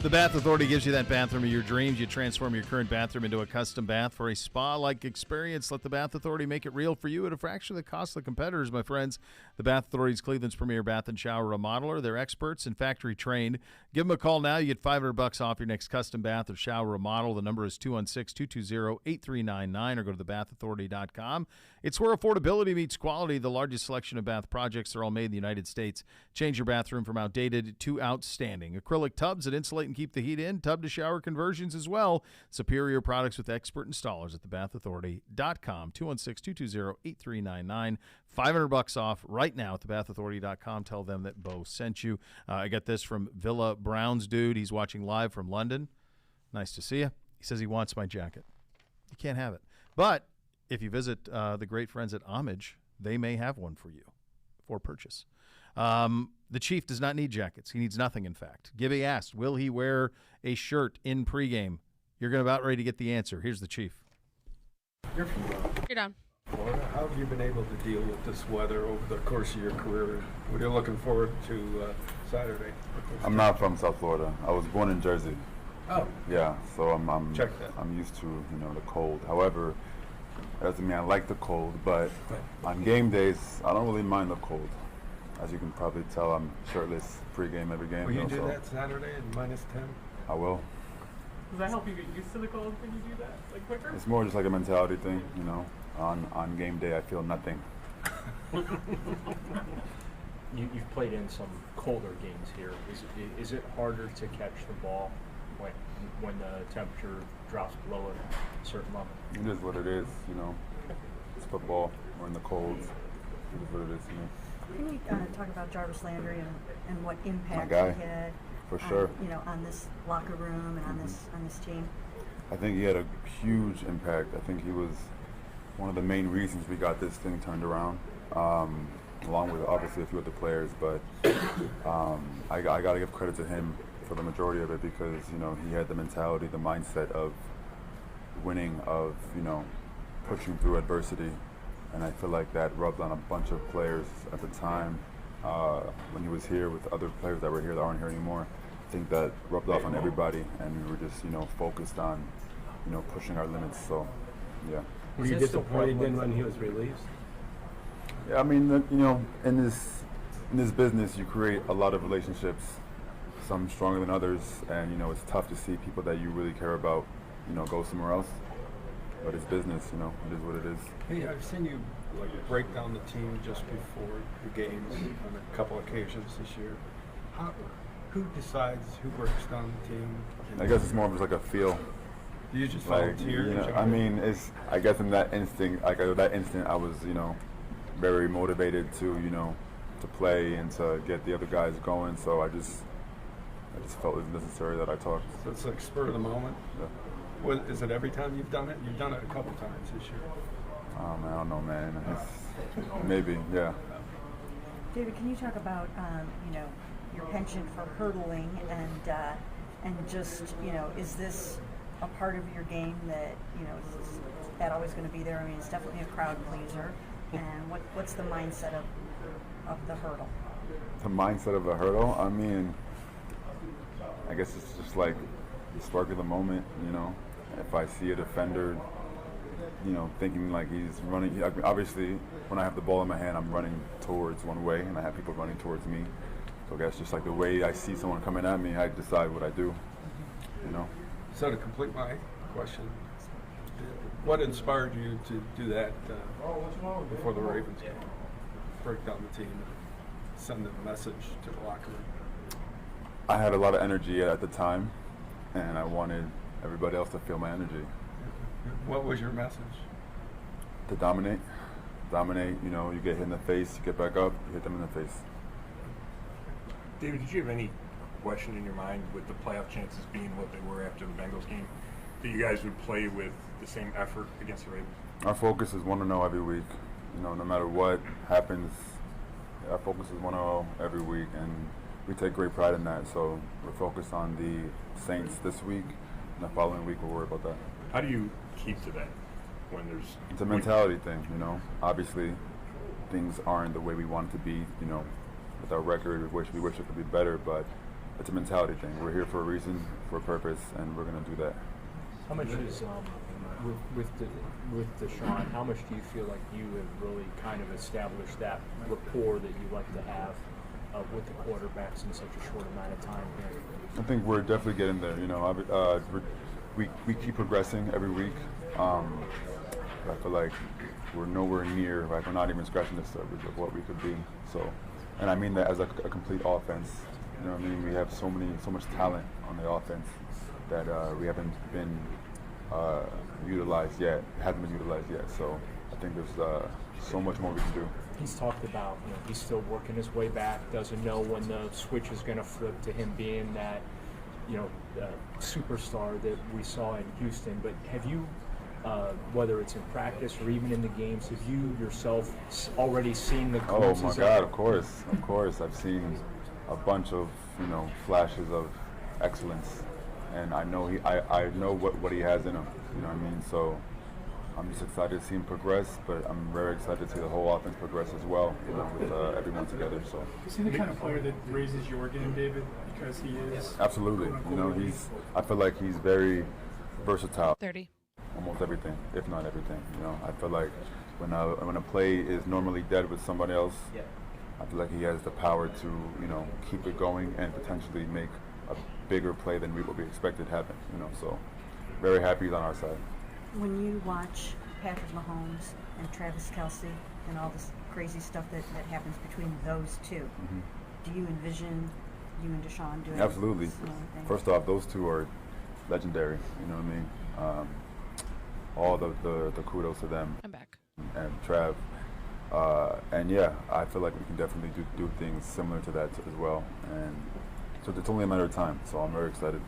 The Bath Authority gives you that bathroom of your dreams. You transform your current bathroom into a custom bath for a spa-like experience. Let the Bath Authority make it real for you at a fraction of the cost of the competitors, my friends. The Bath Authority is Cleveland's premier bath and shower remodeler. They're experts and factory trained. Give them a call now. You get $500 off your next custom bath or shower remodel. The number is 216-220-8399 or go to thebathauthority.com. It's where affordability meets quality. The largest selection of bath projects are all made in the United States. Change your bathroom from outdated to outstanding. Acrylic tubs that insulate and keep the heat in. Tub-to-shower conversions as well. Superior products with expert installers at thebathauthority.com. 216-220-8399. $500 off right now at thebathauthority.com. Tell them that Bo sent you. I got this from Villa Brown's dude. He's watching live from London. Nice to see you. He says he wants my jacket. You can't have it. But if you visit the great friends at Homage, they may have one for you for purchase. The Chief does not need jackets. He needs nothing, in fact. Gibby asked, will he wear a shirt in pregame? You're going to about ready to get the answer. Here's the Chief. You're from You're down. Florida. How have you been able to deal with this weather over the course of your career? What are you looking forward to Saturday? I'm not from South Florida. I was born in Jersey. Oh. Yeah, so I'm Check that. I'm used to the cold. However, that doesn't mean I like the cold, but on game days I don't really mind the cold. As you can probably tell, I'm shirtless pregame every game. Will you do so that Saturday at -10? I will. Does that help you get used to the cold when you do that, like quicker? It's more just like a mentality thing, On game day, I feel nothing. You've played in some colder games here. Is it harder to catch the ball when the temperature drops below a certain level? It is what it is, It's football. We're in the cold. It is what it is, Can you talk about Jarvis Landry and what impact My guy, he had, for sure. On this locker room and on this team? I think he had a huge impact. I think he was one of the main reasons we got this thing turned around, along with obviously a few other players. But I got to give credit to him for the majority of it because, he had the mentality, the mindset of winning, of, pushing through adversity. And I feel like that rubbed on a bunch of players at the time when he was here with other players that were here that aren't here anymore. I think that rubbed off on everybody, and we were just, focused on, pushing our limits. So, yeah. Were you disappointed then when he was released? Yeah, I mean, in this business, you create a lot of relationships, some stronger than others, and it's tough to see people that you really care about, go somewhere else. But it's business, it is what it is. Hey, I've seen you break down the team just before the games on a couple occasions this year. Who decides who breaks down the team? I guess it's more of just like a feel. Do you just volunteer? I mean, I guess in that instinct, I was, very motivated to, to play and to get the other guys going. So I just felt it was necessary that I talked. So it's like spur of the moment. Yeah. Is it every time you've done it? You've done it a couple times this year. Oh man, I don't know, man. Maybe, yeah. David, can you talk about your penchant for hurdling and just is this a part of your game that is that always going to be there? I mean, it's definitely a crowd pleaser. And what's the mindset of the hurdle? The mindset of a hurdle? I mean, I guess it's just like the spark of the moment, If I see a defender, thinking like he's running, obviously when I have the ball in my hand, I'm running towards one way and I have people running towards me. So I guess just like the way I see someone coming at me, I decide what I do, So to complete my question, what inspired you to do that before the Ravens game? Break down the team and send a message to the locker room. I had a lot of energy at the time, and I wanted everybody else to feel my energy. What was your message? To dominate. You get hit in the face, you get back up, you hit them in the face. David, did you have any question in your mind with the playoff chances being what they were after the Bengals game, that you guys would play with the same effort against the Ravens? Our focus is 1-0 every week. No matter what happens, our focus is 1-0 every week, and we take great pride in that. So we're focused on the Saints this week, and the following week we'll worry about that. How do you keep to that when there's... It's a mentality thing, Obviously, things aren't the way we want it to be, with our record, we wish it could be better, but it's a mentality thing. We're here for a reason, for a purpose, and we're going to do that. How much is with Deshaun? How much do you feel like you have really kind of established that rapport that you like to have with the quarterbacks in such a short amount of time here? I think we're definitely getting there. You know, we keep progressing every week. I feel like we're nowhere near, like we're not even scratching the surface of what we could be. So, and I mean that as a complete offense. You know what I mean? We have so much talent on the offense that we haven't been utilized yet. Hasn't been utilized yet. So I think there's so much more we can do. He's talked about, you know, he's still working his way back. Doesn't know when the switch is going to flip to him being that, you know, superstar that we saw in Houston. But have you, whether it's in practice or even in the games, have you yourself already seen the glimpses? Oh my God! Of course. I've seen a bunch of, you know, flashes of excellence, and I know I know what he has in him. You know what I mean? So I'm just excited to see him progress, but I'm very excited to see the whole offense progress as well, you know, with everyone together. So is he the kind of player that raises your game, David? Because he is absolutely. You know, I feel like he's very versatile. 30. Almost everything, if not everything. You know, I feel like when a play is normally dead with somebody else, I feel like he has the power to, you know, keep it going and potentially make a bigger play than what we expected happen. You know, so very happy he's on our side. When you watch Patrick Mahomes and Travis Kelce and all this crazy stuff that happens between those two, do you envision you and Deshaun doing Absolutely. similar thing? First off, those two are legendary. You know what I mean? All the kudos to them. I'm back. And Trav. And yeah, I feel like we can definitely do things similar to that as well. And so it's only a matter of time. So I'm very excited.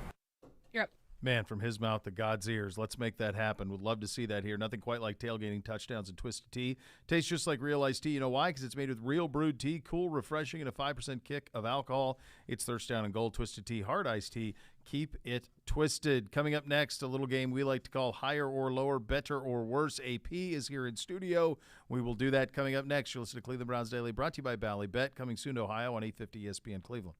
You're up. Man, from his mouth to God's ears. Let's make that happen. Would love to see that here. Nothing quite like tailgating touchdowns and Twisted Tea. Tastes just like real iced tea. You know why? Because it's made with real brewed tea, cool, refreshing, and a 5% kick of alcohol. It's Thirst Down and Gold Twisted Tea, hard iced tea. Keep it twisted. Coming up next, a little game we like to call Higher or Lower, Better or Worse. AP is here in studio. We will do that coming up next. You'll listen to Cleveland Browns Daily, brought to you by Bally Bet, coming soon to Ohio on 850 ESPN Cleveland.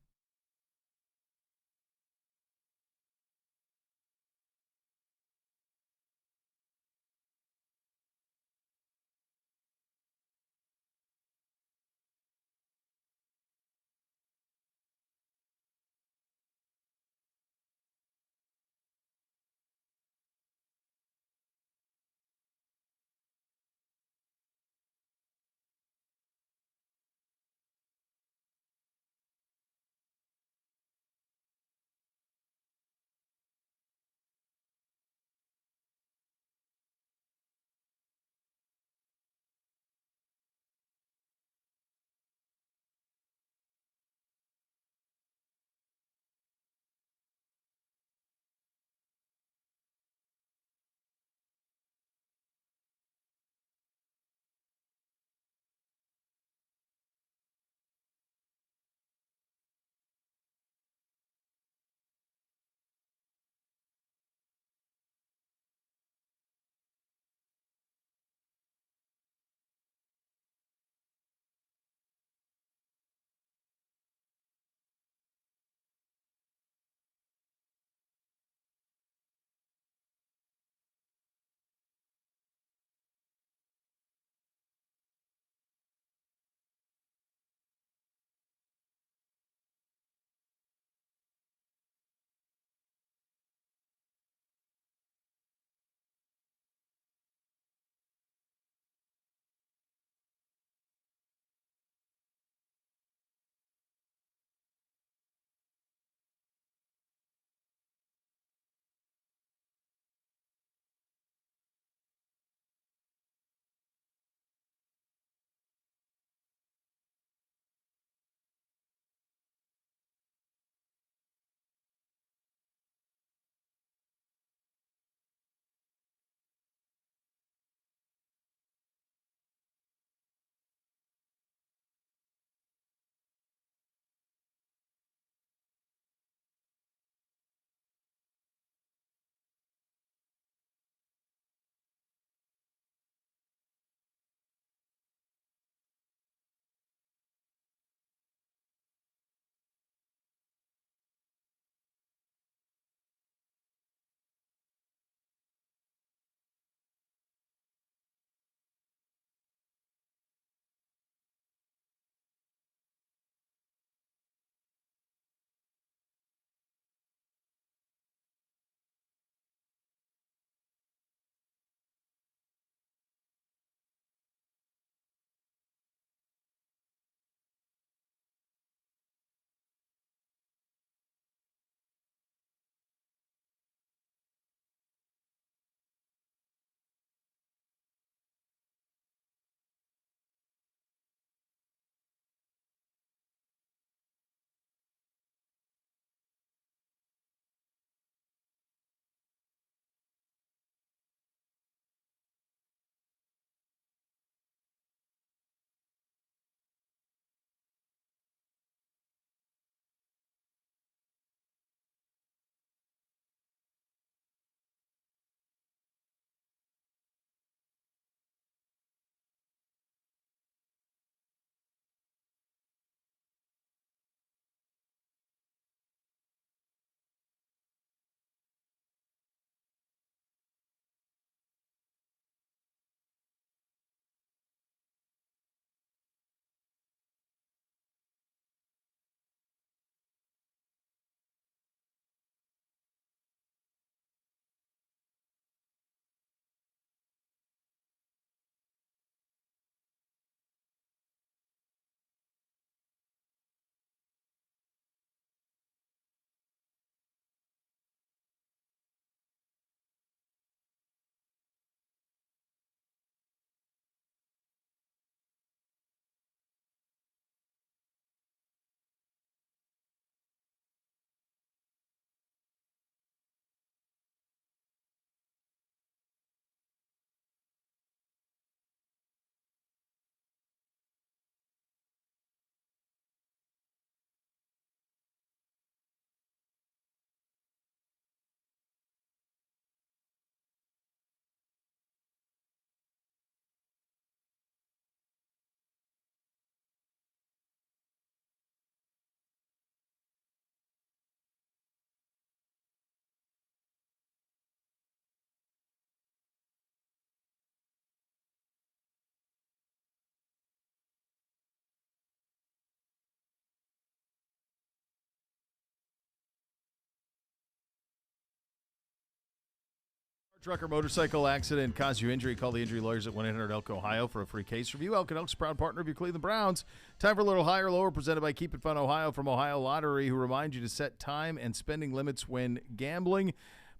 Trucker motorcycle accident caused you injury. Call the injury lawyers at 1-800-ELK Ohio for a free case review. Elk and Elk's proud partner of your Cleveland Browns. Time for a little higher lower, presented by Keep It Fun Ohio from Ohio Lottery, who remind you to set time and spending limits when gambling.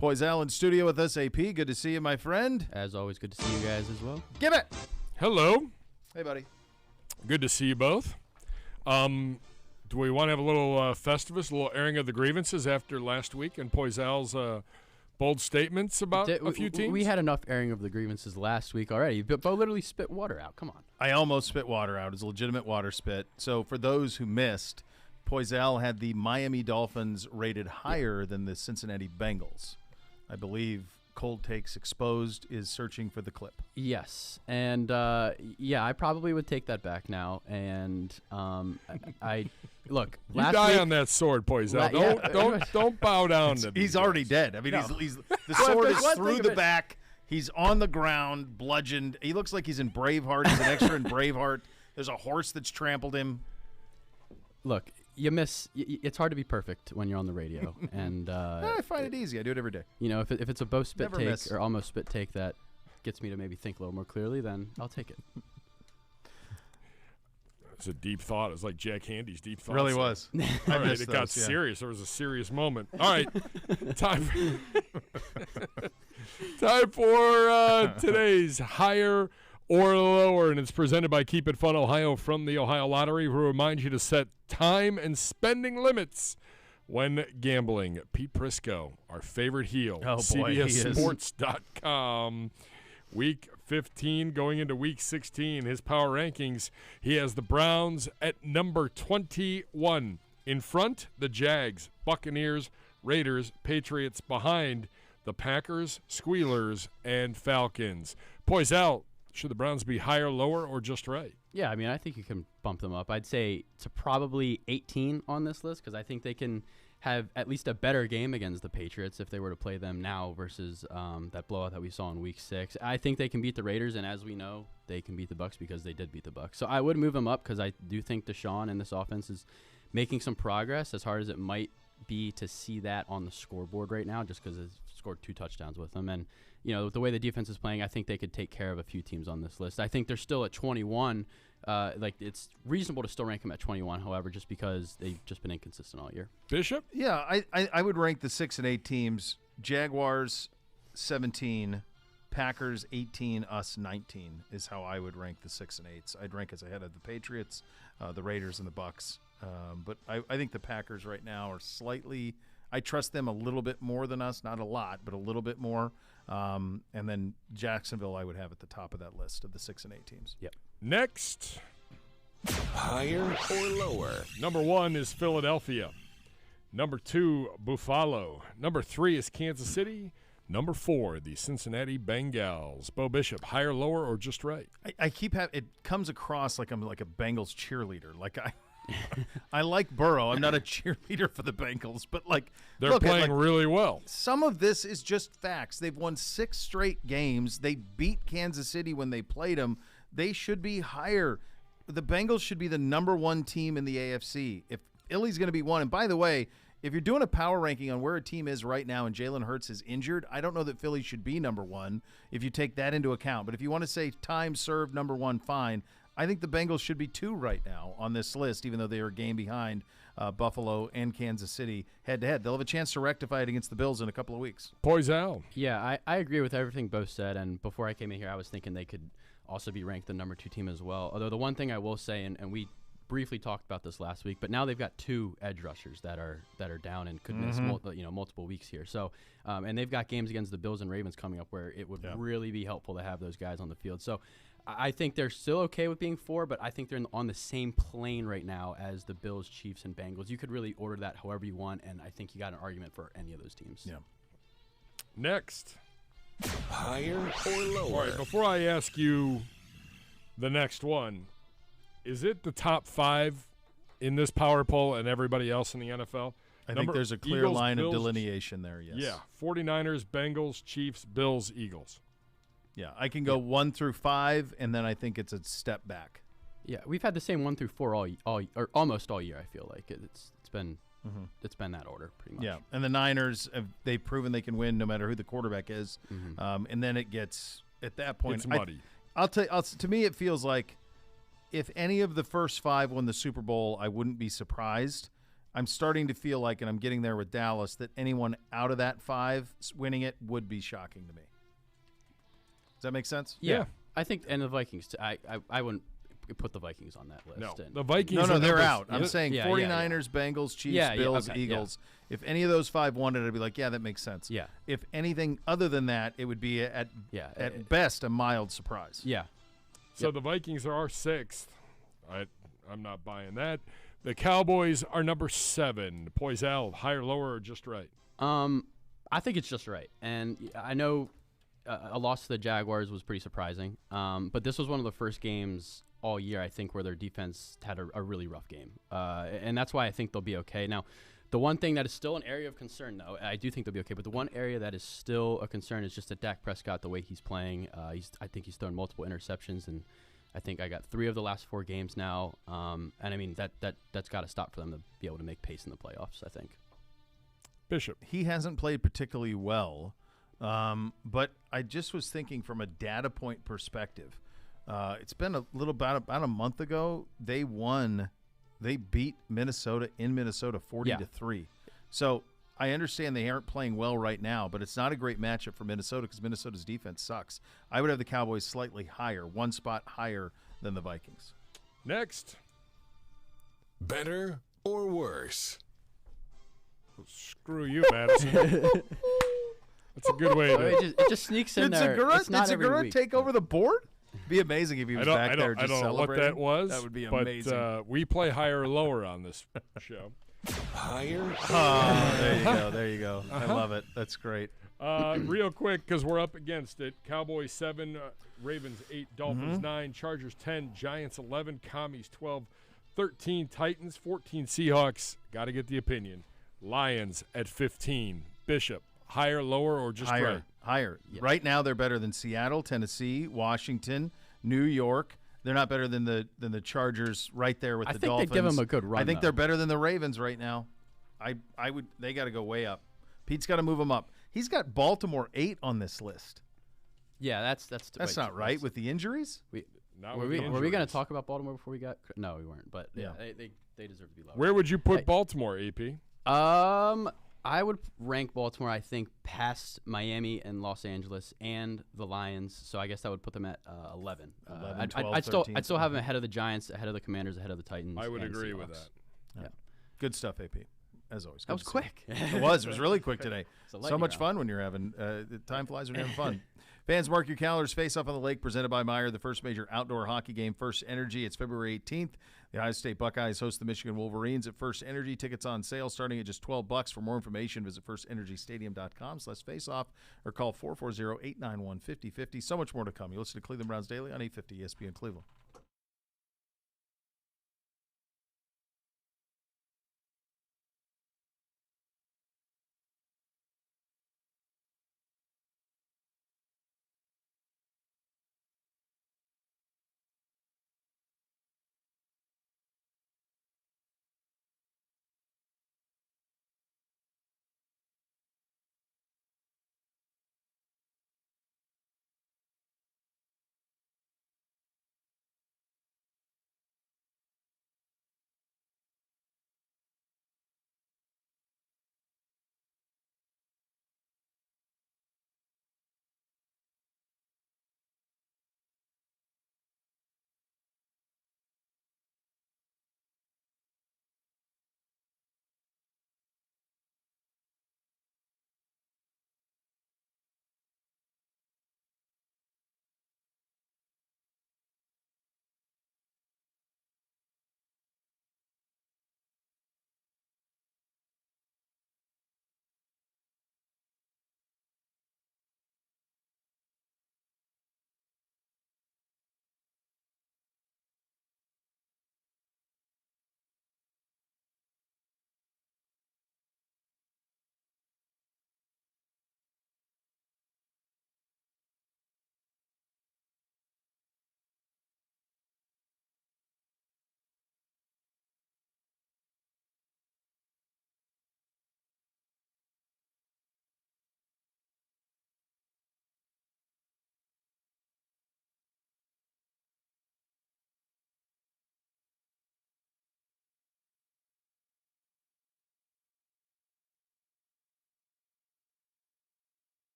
Poisal in studio with us. AP, good to see you, my friend. As always, good to see you guys as well. Give it. Hello. Hey, buddy. Good to see you both. Do we want to have a little Festivus, a little airing of the grievances after last week and Poisal's bold statements about a few teams? We had enough airing of the grievances last week already. Bo literally spit water out. Come on. I almost spit water out. It's a legitimate water spit. So for those who missed, Poisal had the Miami Dolphins rated higher than the Cincinnati Bengals. I believe Cold Takes Exposed is searching for the clip. Yes. And, I probably would take that back now. And I look. You die on that sword, Poisal. Don't bow down to He's already dead. I mean, he's the sword is through the back. He's on the ground, bludgeoned. He looks like he's in Braveheart. He's an extra in Braveheart. There's a horse that's trampled him. Look, you miss. It's hard to be perfect when you're on the radio, and I find it easy. I do it every day. You know, if it's a Bo spit Never take miss. or almost spit take that gets me to maybe think a little more clearly, then I'll take it. It's a deep thought. It's like Jack Handy's deep thought. Really was. All right, it got serious. There was a serious moment. All right, time for today's higher or lower, and it's presented by Keep It Fun Ohio from the Ohio Lottery, who reminds you to set time and spending limits when gambling. Pete Prisco, our favorite heel, CBSSports.com. Week 15 going into Week 16, his power rankings, he has the Browns at number 21. In front, the Jags, Buccaneers, Raiders, Patriots. Behind, the Packers, Squealers, and Falcons. Poisal, should the Browns be higher, lower, or just right? Yeah, I mean, I think you can bump them up. I'd say to probably 18 on this list because I think they can have at least a better game against the Patriots if they were to play them now versus that blowout that we saw in Week 6. I think they can beat the Raiders, and as we know, they can beat the Bucs because they did beat the Bucs. So I would move them up because I do think Deshaun and this offense is making some progress, as hard as it might be to see that on the scoreboard right now just because it's scored 2 touchdowns with them. And, you know, the way the defense is playing, I think they could take care of a few teams on this list. I think they're still at 21. It's reasonable to still rank them at 21, however, just because they've just been inconsistent all year. Bishop? Yeah, I would rank the 6 and 8 teams. Jaguars 17, Packers 18, us 19 is how I would rank the 6 and 8s. I'd rank us ahead of the Patriots, the Raiders, and the Bucs. But I think the Packers right now are slightly. I trust them a little bit more than us, not a lot, but a little bit more. And then Jacksonville, I would have at the top of that list of the 6 and 8 teams. Yep. Next, higher or lower? Number 1 is Philadelphia. Number 2, Buffalo. Number 3 is Kansas City. Number 4, the Cincinnati Bengals. Bo Bishop, higher, lower, or just right? I keep having it comes across like I'm like a Bengals cheerleader. Like I like Burrow. I'm not a cheerleader for the Bengals, but like they're playing really well. Some of this is just facts. They've won 6 straight games. They beat Kansas City when they played them. They should be higher. The Bengals should be the number 1 team in the AFC. If Philly's going to be 1, and by the way, if you're doing a power ranking on where a team is right now and Jalen Hurts is injured, I don't know that Philly should be number 1 if you take that into account. But if you want to say time served number 1, fine. I think the Bengals should be 2 right now on this list, even though they are a game behind Buffalo and Kansas City head-to-head. They'll have a chance to rectify it against the Bills in a couple of weeks. Poisal. Yeah, I agree with everything Bo said, and before I came in here, I was thinking they could also be ranked the number 2 team as well. Although the one thing I will say, and we briefly talked about this last week, but now they've got 2 edge rushers that are down and could miss multiple weeks here. So, and they've got games against the Bills and Ravens coming up where it would really be helpful to have those guys on the field. So I think they're still okay with being 4, but I think they're on the same plane right now as the Bills, Chiefs, and Bengals. You could really order that however you want, and I think you got an argument for any of those teams. Yeah. Next. Higher or lower? All right, before I ask you the next one, is it the top 5 in this power poll and everybody else in the NFL? I think there's a clear line of delineation there, yes. Yeah, 49ers, Bengals, Chiefs, Bills, Eagles. Yeah, I can go 1 through 5, and then I think it's a step back. Yeah, we've had the same 1 through 4 all or almost all year. I feel like it's been It's been that order pretty much. Yeah, and the Niners, they've proven they can win no matter who the quarterback is. And then it gets, at that point, It's muddy. To me, it feels like if any of the first 5 won the Super Bowl, I wouldn't be surprised. I'm starting to feel like, and I'm getting there with Dallas, that anyone out of that 5 winning it would be shocking to me. Does that make sense? Yeah. I think, and the Vikings, I wouldn't put the Vikings on that list. No, And the Vikings. No, they're numbers- out. I'm saying 49ers, Bengals, Chiefs, Bills, Eagles. If any of those 5 won it, I'd be like, yeah, that makes sense. Yeah. If anything other than that, it would be at best a mild surprise. Yeah. So the Vikings are our 6th. I'm not buying that. The Cowboys are number 7. Poisal, higher, lower, or just right? I think it's just right. And I know a loss to the Jaguars was pretty surprising. But this was one of the first games all year, I think, where their defense had a really rough game. And that's why I think they'll be okay. Now, the one thing that is still an area of concern, though, I do think they'll be okay, but the one area that is still a concern is just that Dak Prescott, the way he's playing, I think he's thrown multiple interceptions, and I think I got 3 of the last 4 games now. And, I mean, that's got to stop for them to be able to make pace in the playoffs, I think. Bishop. He hasn't played particularly well, but I just was thinking from a data point perspective. It's been about a month ago. They beat Minnesota in Minnesota 40-3. So I understand they aren't playing well right now, but it's not a great matchup for Minnesota because Minnesota's defense sucks. I would have the Cowboys slightly higher, 1 spot higher than the Vikings. Next. Better or worse? Screw you, Madison. That's a good way to. It just sneaks in there. It's not Did every Segura week. take over the board? Be amazing if he was back there just I don't know what celebrating. that was. That would be but, amazing. We play higher or lower on this show. Higher? Oh, there you go. I love it. That's great. Real quick, because we're up against it. Cowboys 7, Ravens 8, Dolphins 9, Chargers 10, Giants 11, Commies 12, 13 Titans, 14 Seahawks. Got to get the opinion. Lions at 15. Bishop, higher, lower, or just higher, right? Higher. Yes. Right now, they're better than Seattle, Tennessee, Washington, New York. They're not better than the Chargers right there with the Dolphins. I think they'd give them a good run. I think though. they're better than the Ravens right now. I would. They got to go way up. Pete's got to move them up. He's got Baltimore 8 on this list. Yeah, that's not right with the injuries. Were we going to talk about Baltimore before we got? No, we weren't. But yeah, they deserve to be lower. Where would you put Baltimore, AP? I would rank Baltimore, I think, past Miami and Los Angeles and the Lions. So I guess that would put them at 11. 11, 12, I'd 13. still have them ahead of the Giants, ahead of the Commanders, ahead of the Titans. I would and agree Seahawks. with that. Yeah. Good stuff, AP. As always. That was quick. It was really quick today. It's a So much lightning fun when you're having time flies when you're having fun. Fans, mark your calendars. Face Off on the Lake, presented by Meyer, the first major outdoor hockey game, First Energy. It's February 18th. The Ohio State Buckeyes host the Michigan Wolverines at First Energy. Tickets on sale starting at just $12. For more information, visit firstenergystadium.com/faceoff or call 440-891-5050. So much more to come. You listen to Cleveland Browns Daily on 850 ESPN Cleveland.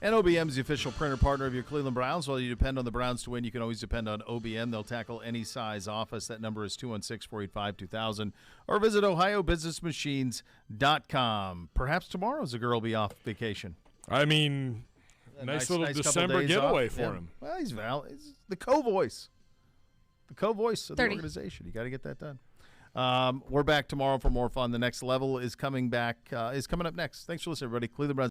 And OBM is the official printer partner of your Cleveland Browns. While you depend on the Browns to win, you can always depend on OBM. They'll tackle any size office. That number is 216-485-2000. Or visit OhioBusinessMachines.com. Perhaps tomorrow's a girl will be off vacation. I mean, nice little couple December days getaway off. for him. Well, he's the co-voice. The co-voice of the 30. organization. You got to get that done. We're back tomorrow for more fun. The next level is coming up next. Thanks for listening, everybody. Cleveland Browns.